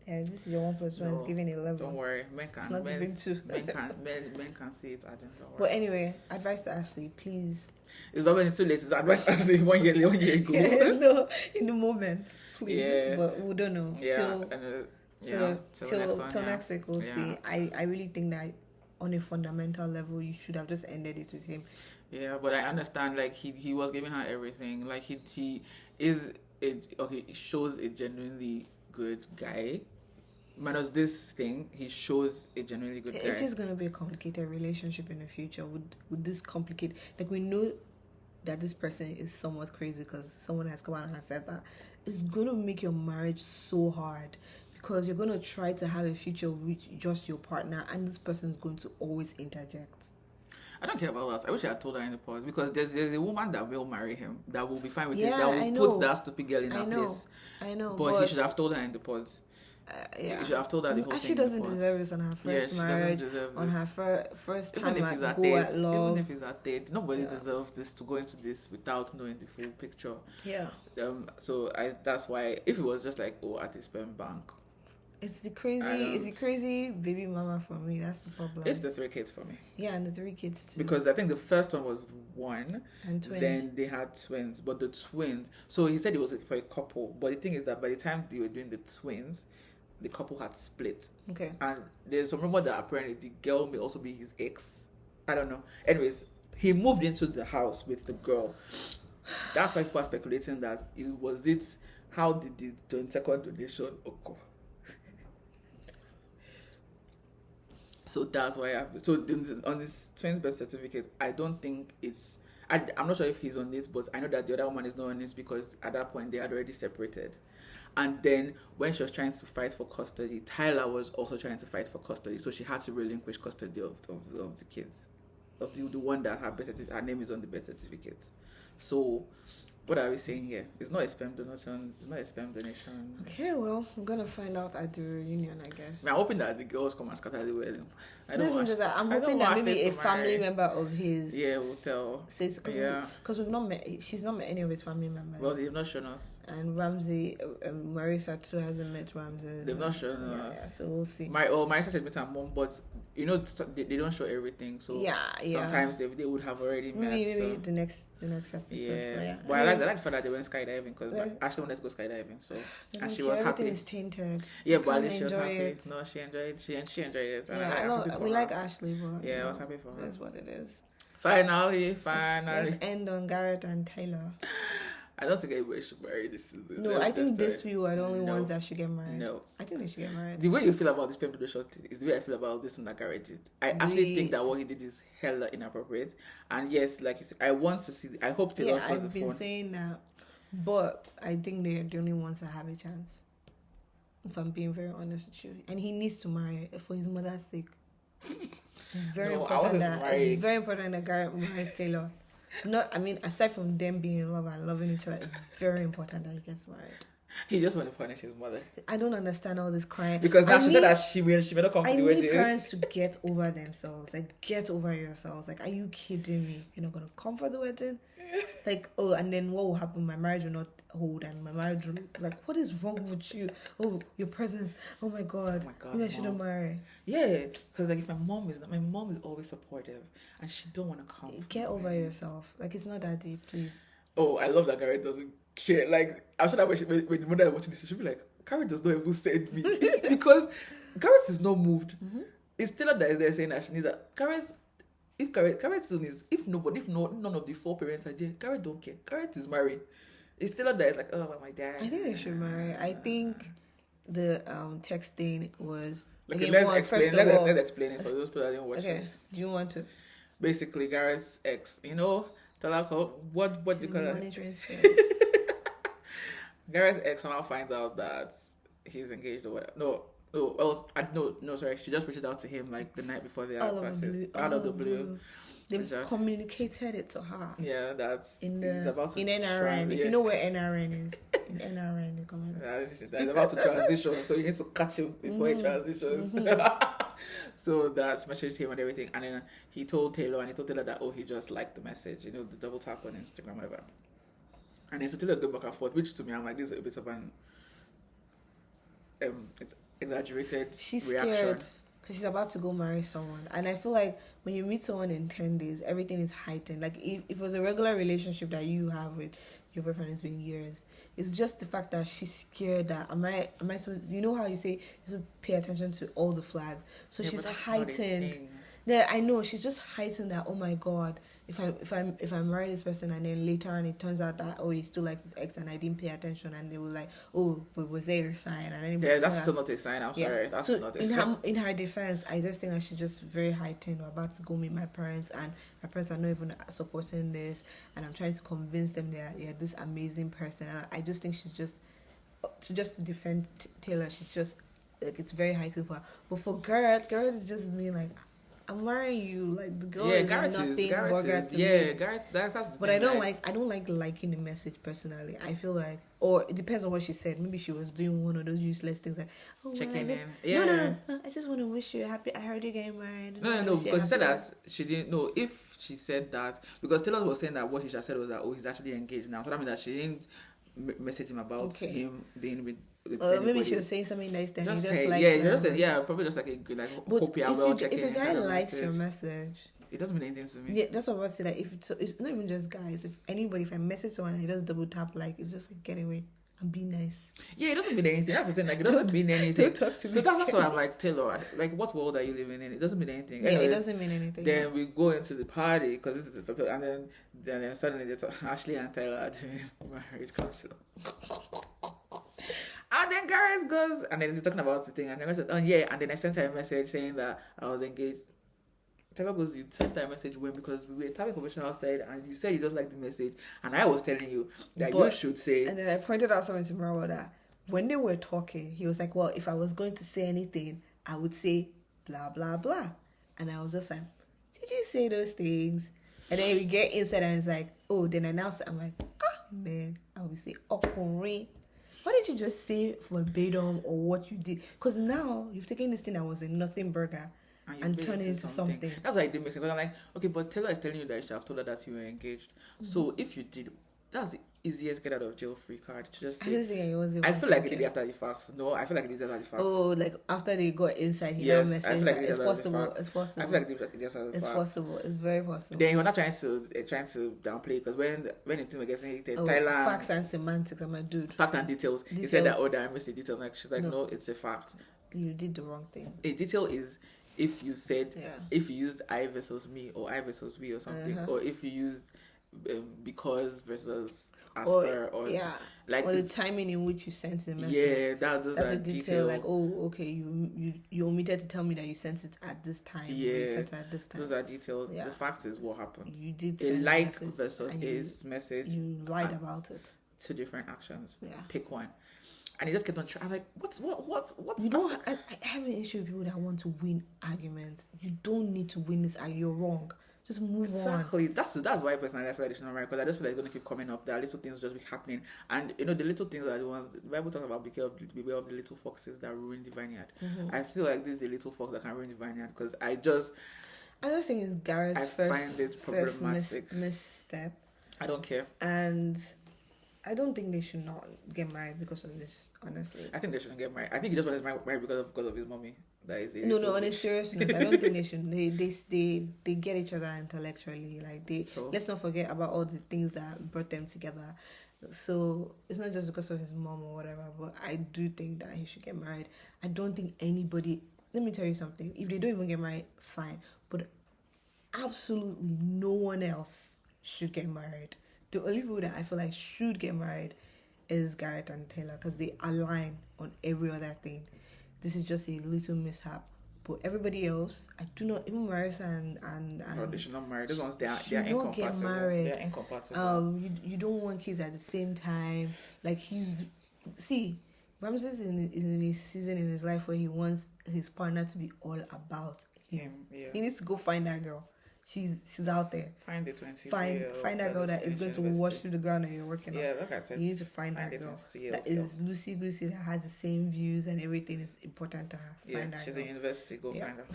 Speaker 1: Yeah, this is your 1+1 is giving 11.
Speaker 2: Don't worry, men can.
Speaker 1: It's not giving 2.
Speaker 2: Men can see it adding.
Speaker 1: But anyway, advice to Ashley, please.
Speaker 2: It's not when it's too late. It's advice to Ashley 1 year ago.
Speaker 1: No, in the moment, please.
Speaker 2: Yeah.
Speaker 1: But we don't know.
Speaker 2: Yeah.
Speaker 1: Till next week we'll see. I really think that on a fundamental level you should have just ended it with him.
Speaker 2: Yeah, but I understand, like he was giving her everything. Like he shows a genuinely good guy. Minus this thing, he shows a genuinely good guy.
Speaker 1: It's just gonna be a complicated relationship in the future. Would this complicate? Like, we know that this person is somewhat crazy because someone has come out and has said that. It's gonna make your marriage so hard because you're gonna try to have a future with just your partner, and this person is going to always interject.
Speaker 2: I don't care about that. I wish I had told her in the pause, because there's a woman that will marry him, that will be fine with this, that will put that stupid girl in her place.
Speaker 1: I know.
Speaker 2: But he should have told her in the pause. He should have told her the whole thing.
Speaker 1: She doesn't deserve this on her first marriage, on her first time at go at love.
Speaker 2: Even if it's at date, nobody deserves this, to go into this without knowing the full picture.
Speaker 1: Yeah.
Speaker 2: So that's why, if it was just like, at a sperm bank,
Speaker 1: it's the crazy baby mama for me. That's the problem.
Speaker 2: It's the 3 kids for me.
Speaker 1: Yeah, and the 3 kids too.
Speaker 2: Because I think the first one was 1,
Speaker 1: and twins.
Speaker 2: Then they had twins, but the twins. So he said it was for a couple, but the thing is that by the time they were doing the twins, the couple had split.
Speaker 1: Okay.
Speaker 2: And there's some rumor that apparently the girl may also be his ex. I don't know. Anyways, he moved into the house with the girl. That's why people are speculating that how did the second donation occur? So that's why on this twins birth certificate, I don't think I'm not sure if he's on it, but I know that the other woman is not on it because at that point they had already separated. And then when she was trying to fight for custody, Tyler was also trying to fight for custody, so she had to relinquish custody of the kids, of the one that her name is on the birth certificate. So what are we saying here? It's not a sperm donation. It's not a sperm donation.
Speaker 1: Okay, well, we're gonna find out at the reunion, I guess.
Speaker 2: I'm hoping that the girls come and scatter the wedding.
Speaker 1: I'm hoping that maybe a family member of his
Speaker 2: will tell.
Speaker 1: Because we've not met. She's not met any of his family members.
Speaker 2: Well, they've not shown us.
Speaker 1: And Ramsey, Marisa too hasn't met Ramsey.
Speaker 2: They've not shown us.
Speaker 1: Yeah, so we'll see.
Speaker 2: Marisa should meet her mom, but they don't show everything. So sometimes they would have already met.
Speaker 1: Maybe the next episode.
Speaker 2: Yeah. But I like the fact that they went skydiving, because Ashley wanted to go skydiving, so and she was happy.
Speaker 1: Everything is tainted.
Speaker 2: Yeah, but at least she was happy. It. No, she enjoyed it. She enjoyed it.
Speaker 1: Yeah, we like Ashley, but
Speaker 2: I was happy for her.
Speaker 1: That's what it is.
Speaker 2: Finally.
Speaker 1: Let's end on Garrett and Taylor.
Speaker 2: I don't think anybody should marry this season.
Speaker 1: No, I think these people are the only
Speaker 2: No.
Speaker 1: ones that should get married.
Speaker 2: No.
Speaker 1: I think they should get married.
Speaker 2: The way you feel about this payment donation thing is the way I feel about this thing that Garrett did. I actually think that what he did is hella inappropriate. And yes, like you said, I want to see. I hope Taylor saw the phone.
Speaker 1: I've been saying that, but I think they're the only ones that have a chance. If I'm being very honest with you, and he needs to marry for his mother's sake. It's very important that Garrett marries Taylor. Not, I mean, aside from them being in love and loving each other, it's very important that he gets married.
Speaker 2: He just want to punish his mother.
Speaker 1: I don't understand all this crying.
Speaker 2: Because now she said that she may not come to the wedding.
Speaker 1: I need parents to get over themselves. Like, get over yourselves. Like, are you kidding me? You're not going to come for the wedding? Like, oh, and then what will happen? My marriage will not hold, and my marriage will... Like, what is wrong with you? Oh, your presence. Oh, my God. Maybe I shouldn't marry.
Speaker 2: Yeah, because, like, if my mom is always supportive, and she don't want to come.
Speaker 1: Get over yourself. Like, it's not that deep, please.
Speaker 2: Oh, I love that Garrett doesn't care. Like, I'm sure that when the mother is watching this, she'll be like, Garrett does not even send me. Because Garrett is not moved. Mm-hmm. It's Taylor that is there saying that she needs that. Garrett's son is, none of the 4 parents are there, Garrett don't care. Garrett is married. It's Taylor that is like, oh, my dad.
Speaker 1: I think they should marry. I think the texting was...
Speaker 2: Okay, let's explain it for those people that didn't watch this.
Speaker 1: Do you want to?
Speaker 2: Basically, Garrett's ex, Talako, what do you call it?
Speaker 1: Monitoring spirit.
Speaker 2: Garrett's ex somehow finds out that he's engaged or whatever. Sorry. She just reached out to him like the night before the
Speaker 1: out of the blue. They've communicated it to her.
Speaker 2: Yeah, that's
Speaker 1: in NRN. If you know where NRN is, in NRN, they come
Speaker 2: That's about to transition, so you need to catch him before he transitions. Mm-hmm. So that's messaged him and everything, and then he told Taylor that he just liked the message, the double tap on Instagram, whatever. And then so Taylor's going back and forth, which to me I'm like, this is a bit of an it's exaggerated
Speaker 1: she's
Speaker 2: reaction.
Speaker 1: Scared because she's about to go marry someone, and I feel like when you meet someone in 10 days, everything is heightened. Like if it was a regular relationship that you have with your boyfriend, it's been years, it's just the fact that she's scared that am I supposed, how you say you should pay attention to all the flags, so she's heightened. Yeah, I know, she's just heightened that, oh my God, if I marry this person and then later on it turns out that he still likes his ex and I didn't pay attention, and they were like, oh, but was there a sign? And then
Speaker 2: that's still not a sign. I'm sorry, that's not a sign.
Speaker 1: In her defense, I just think that she's just very heightened. We're about to go meet my parents, and my parents are not even supporting this, and I'm trying to convince them that this amazing person. And I just think she's just to defend Taylor. She's just like, it's very heightened for her. But for Garrett is just me like, I'm marrying you. Like, the girl is nothing but Garrett to me.
Speaker 2: Garrett, that's
Speaker 1: but I don't like liking the message personally. I feel like, or it depends on what she said. Maybe she was doing one of those useless things like,
Speaker 2: checking in.
Speaker 1: No, I just want to wish you happy. I heard you getting married.
Speaker 2: No, because she said that she didn't know if she said that, because Taylor was saying that what he just said was that he's actually engaged now. So that means that she didn't message him about him being with
Speaker 1: maybe she was saying something nice then
Speaker 2: probably just like a good, like, hope you are well checking.
Speaker 1: If a guy likes your message,
Speaker 2: it doesn't mean anything to me.
Speaker 1: Yeah, that's what I'm about to say. Like, it's not even just guys. If I message someone and he does double tap, like, it's just like, get away and be nice.
Speaker 2: Yeah, it doesn't mean anything. That's the thing. Like, it doesn't mean anything.
Speaker 1: Don't talk to me.
Speaker 2: So that's why I'm like, Taylor, like, what world are you living in? It doesn't mean anything.
Speaker 1: Yeah, anyways, it doesn't mean anything.
Speaker 2: Then we go into the party because this is and then suddenly they talk, Ashley and Taylor are doing marriage counselor. And then Gareth goes, and then he's talking about the thing, and then goes, and then I sent her a message saying that I was engaged. Taylor goes, you sent her a message when, because we were having a conversation outside, and you said you just like the message, and I was telling you that you should say.
Speaker 1: And then I pointed out something to Marwa that when they were talking, he was like, well, if I was going to say anything, I would say blah blah blah, and I was just like, did you say those things? And then we get inside, and it's like, oh, then I announced it. I'm like, man, I would say Okori. Why didn't you just say verbatim or what you did? Because now you've taken this thing that was a nothing burger and turned it into something.
Speaker 2: That's why it didn't make sense. Because I'm like, okay, but Taylor is telling you that you should have told her that you were engaged. Mm-hmm. So if you did, that's the easiest get out of jail free card to just say.
Speaker 1: I just think it wasn't.
Speaker 2: I feel like it did it after the fact. No, I feel like it did it after the fact.
Speaker 1: Oh, like after they got inside, he now messaged.
Speaker 2: I feel like
Speaker 1: it's possible. It's possible.
Speaker 2: I feel like it did it after the fact.
Speaker 1: It's possible. It's very possible.
Speaker 2: Then you're not trying to downplay, because when the team was getting heated, Thailand,
Speaker 1: facts and semantics, I'm a dude.
Speaker 2: Fact and details. He said that, that I missed the detail. Like, she's like, no, it's a fact.
Speaker 1: You did the wrong thing.
Speaker 2: A detail is if you said, if you used I versus me or I versus we or something, or if you used because versus as per, or like
Speaker 1: or the timing in which you sent the message.
Speaker 2: Yeah, those
Speaker 1: that's
Speaker 2: are
Speaker 1: a detail. Like, oh, okay, you omitted to tell me that you sent it at this time.
Speaker 2: Yeah,
Speaker 1: you sent it at this time.
Speaker 2: Those are details. The fact is what happened.
Speaker 1: You did
Speaker 2: a like versus a message.
Speaker 1: You lied about it.
Speaker 2: 2 different actions.
Speaker 1: Yeah,
Speaker 2: pick one. And he just kept on trying. I'm like, what's
Speaker 1: you don't. I have an issue with people that want to win arguments. You don't need to win this. You're wrong. Just move on.
Speaker 2: Exactly. That's why personally I feel like they should not marry, because I just feel like it's gonna keep coming up. There are little things just be happening, and the little things are the ones the Bible talks about. Beware of the little foxes that ruin the vineyard. I feel like this is the little fox that can ruin the vineyard, because I just think
Speaker 1: it's Garrett's first misstep.
Speaker 2: I don't care,
Speaker 1: and I don't think they should not get married because of this. Honestly,
Speaker 2: I think they shouldn't get married. I think he just wanted to marry because of his mommy.
Speaker 1: No, on a serious note, I don't think they should. They get each other intellectually. Like let's not forget about all the things that brought them together. So it's not just because of his mom or whatever. But I do think that he should get married. I don't think anybody. Let me tell you something. If they don't even get married, fine. But absolutely no one else should get married. The only people that I feel like should get married is Garrett and Taylor, because they align on every other thing. This is just a little mishap. But everybody else, I do not, even Marissa and
Speaker 2: no, they should not marry. Those ones, they are incompatible.
Speaker 1: Get married.
Speaker 2: They're incompatible.
Speaker 1: You don't want kids at the same time. Like Ramses is in a season in his life where he wants his partner to be all about him. Yeah. He needs to go find that girl. She's out there.
Speaker 2: Find the 20.
Speaker 1: Find that girl that is going to wash through the ground that you're working on.
Speaker 2: Yeah, like I said,
Speaker 1: you need to find that girl that is loosey goosey, that has the same views and everything is important to her. Find her.
Speaker 2: She's in university. Go find her.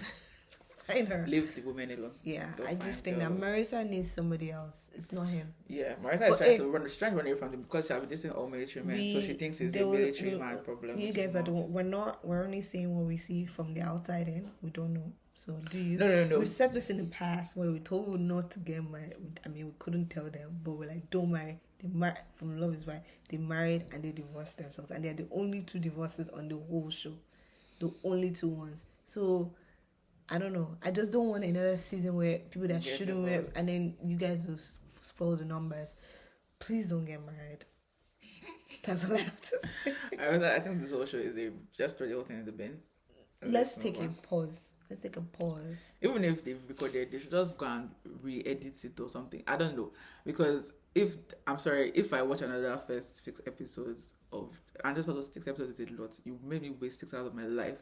Speaker 1: Find her.
Speaker 2: Leave the women alone.
Speaker 1: Yeah, I just think that Marissa needs somebody else. It's not him.
Speaker 2: Yeah, Marissa is trying to run. She's trying to run away from him because she's been dating all military men, so she thinks it's a military man problem.
Speaker 1: You guys we're only saying what we see from the outside in. We don't know. So do you?
Speaker 2: No.
Speaker 1: We've said this in the past where we told people not to get married. I mean, we couldn't tell them, but we're like, don't marry. They married from Love Is Right. They married and they divorced themselves, and they're the only 2 divorces on the whole show, the only 2 ones. So I don't know. I just don't want another season where people that shouldn't marry, and then you guys will spoil the numbers. Please don't get married. That's all I have to say.
Speaker 2: I think this whole show is just throw the whole thing in the bin.
Speaker 1: Let's take a pause. Even
Speaker 2: if they've recorded, they should just go and re-edit it or something. I don't know, because if I watch another first 6 episodes and just for those 6 episodes is a lot, you made me waste 6 hours of my life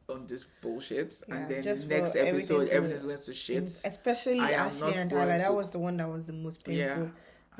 Speaker 2: on this bullshit, and then the next episode everything's going to shit.
Speaker 1: Especially Ashley and Tyler. That was the one that was the most painful. Yeah.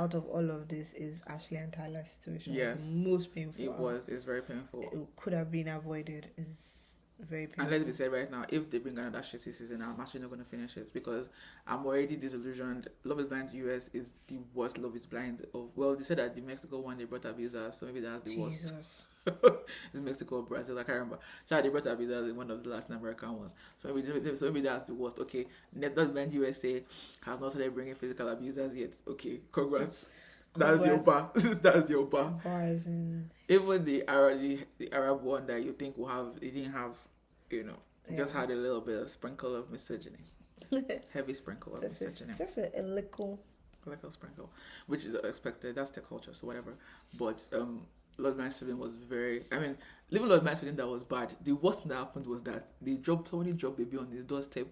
Speaker 1: Out of all of this is Ashley and Tyler's situation. Yes, was the most painful. It's very painful. It could have been avoided. It's very painful.
Speaker 2: And let's be said right now, if they bring another shitty season, I'm actually not going to finish it because I'm already disillusioned. Love is Blind US is the worst Love is Blind of. Well, they said that the Mexico one they brought abusers, so maybe that's the worst. It's Mexico or Brazil, I can't remember. So they brought abusers in one of the Latin American ones. So maybe that's the worst. Okay, Love is Blind USA has not started bringing physical abusers yet. Okay, congrats. That's your bar. That's your bar.
Speaker 1: Bars and
Speaker 2: even the Arab one that you think will have, it didn't have, just had a little bit of sprinkle of misogyny, heavy sprinkle of misogyny.
Speaker 1: Just a little
Speaker 2: sprinkle, which is expected. That's the culture, so whatever. But Lord Mansfield was very. I mean, living Lord Mansfield that was bad. The worst thing that happened was that somebody dropped baby on his doorstep.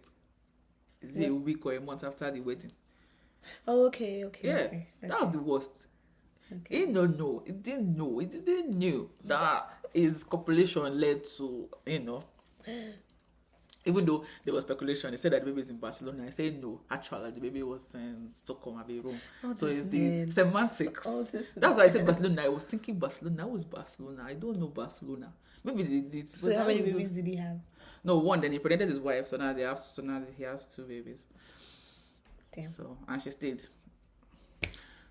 Speaker 2: Is it a week or a month after the wedding?
Speaker 1: Oh, okay.
Speaker 2: Yeah,
Speaker 1: okay.
Speaker 2: That was the worst. Okay. He didn't know that his copulation led to, even though there was speculation, they said that the baby is in Barcelona. I said no, actually the baby was in Stockholm, Rome. So it's the semantics. That's why I said Barcelona. I was thinking Barcelona. Who's Barcelona? I don't know Barcelona. Maybe they did.
Speaker 1: So how many babies did he have?
Speaker 2: No, one. Then he pregnant his wife. So now he has 2 babies.
Speaker 1: Damn.
Speaker 2: So and she stayed.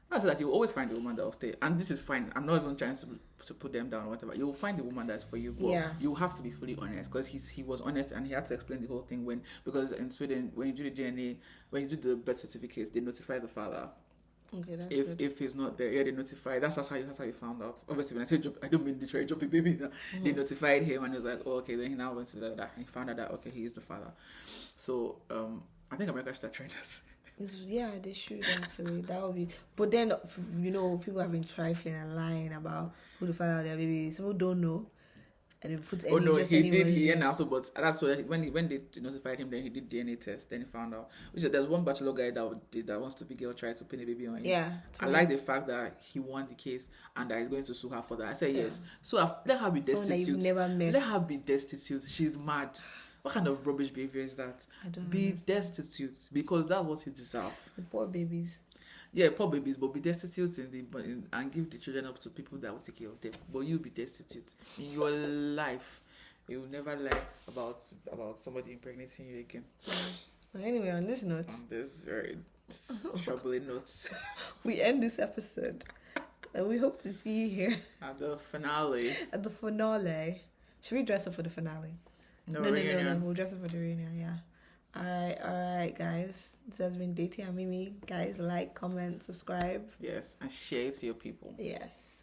Speaker 2: That's that you always find the woman that will stay, and this is fine. I'm not even trying to put them down or whatever. You'll find the woman that's for you, but you have to be fully honest, because he was honest and he had to explain the whole thing because in Sweden when you do the DNA, when you do the birth certificates, they notify the father.
Speaker 1: Okay, that's
Speaker 2: good. If he's not there, they notify. That's how you found out. Obviously, when I say I don't mean literally jumping baby. Mm-hmm. They notified him, and he was like, "Oh, okay." Then he now went to that. He found out that okay, he is the father. So I think America should try that.
Speaker 1: Yeah, they should actually. That would be. But then, people have been trifling and lying about who the father of their baby is. Some people don't know, and they put
Speaker 2: Oh
Speaker 1: any
Speaker 2: no,
Speaker 1: just
Speaker 2: he
Speaker 1: any
Speaker 2: did. He
Speaker 1: reason.
Speaker 2: and also, but that's what when they notified him, then he did DNA test. Then he found out. Which there's one bachelor guy that wants to be girl tried to pin a baby on him.
Speaker 1: Yeah,
Speaker 2: I like the fact that he won the case and that he's going to sue her for that. I said yes.
Speaker 1: Yeah.
Speaker 2: So let her be
Speaker 1: Someone that
Speaker 2: destitute.
Speaker 1: you've never met.
Speaker 2: Let her be destitute. She's mad. What kind of rubbish behavior is that?
Speaker 1: I don't
Speaker 2: Be
Speaker 1: understand.
Speaker 2: destitute because that's what you deserve.
Speaker 1: The poor babies.
Speaker 2: Yeah, poor babies, but be destitute and give the children up to people that will take care of them. But you be destitute in your life. You will never lie about somebody impregnating you again.
Speaker 1: Well, anyway, on this note,
Speaker 2: On this very troubling notes,
Speaker 1: we end this episode. And we hope to see you here
Speaker 2: at the finale.
Speaker 1: at the finale. Should we dress up for the finale?
Speaker 2: No,
Speaker 1: No.
Speaker 2: reunion.
Speaker 1: We'll dress up for the reunion, yeah. All right, guys. This has been Dety and Mimi. Guys, like, comment, subscribe.
Speaker 2: Yes, and share it to your people.
Speaker 1: Yes.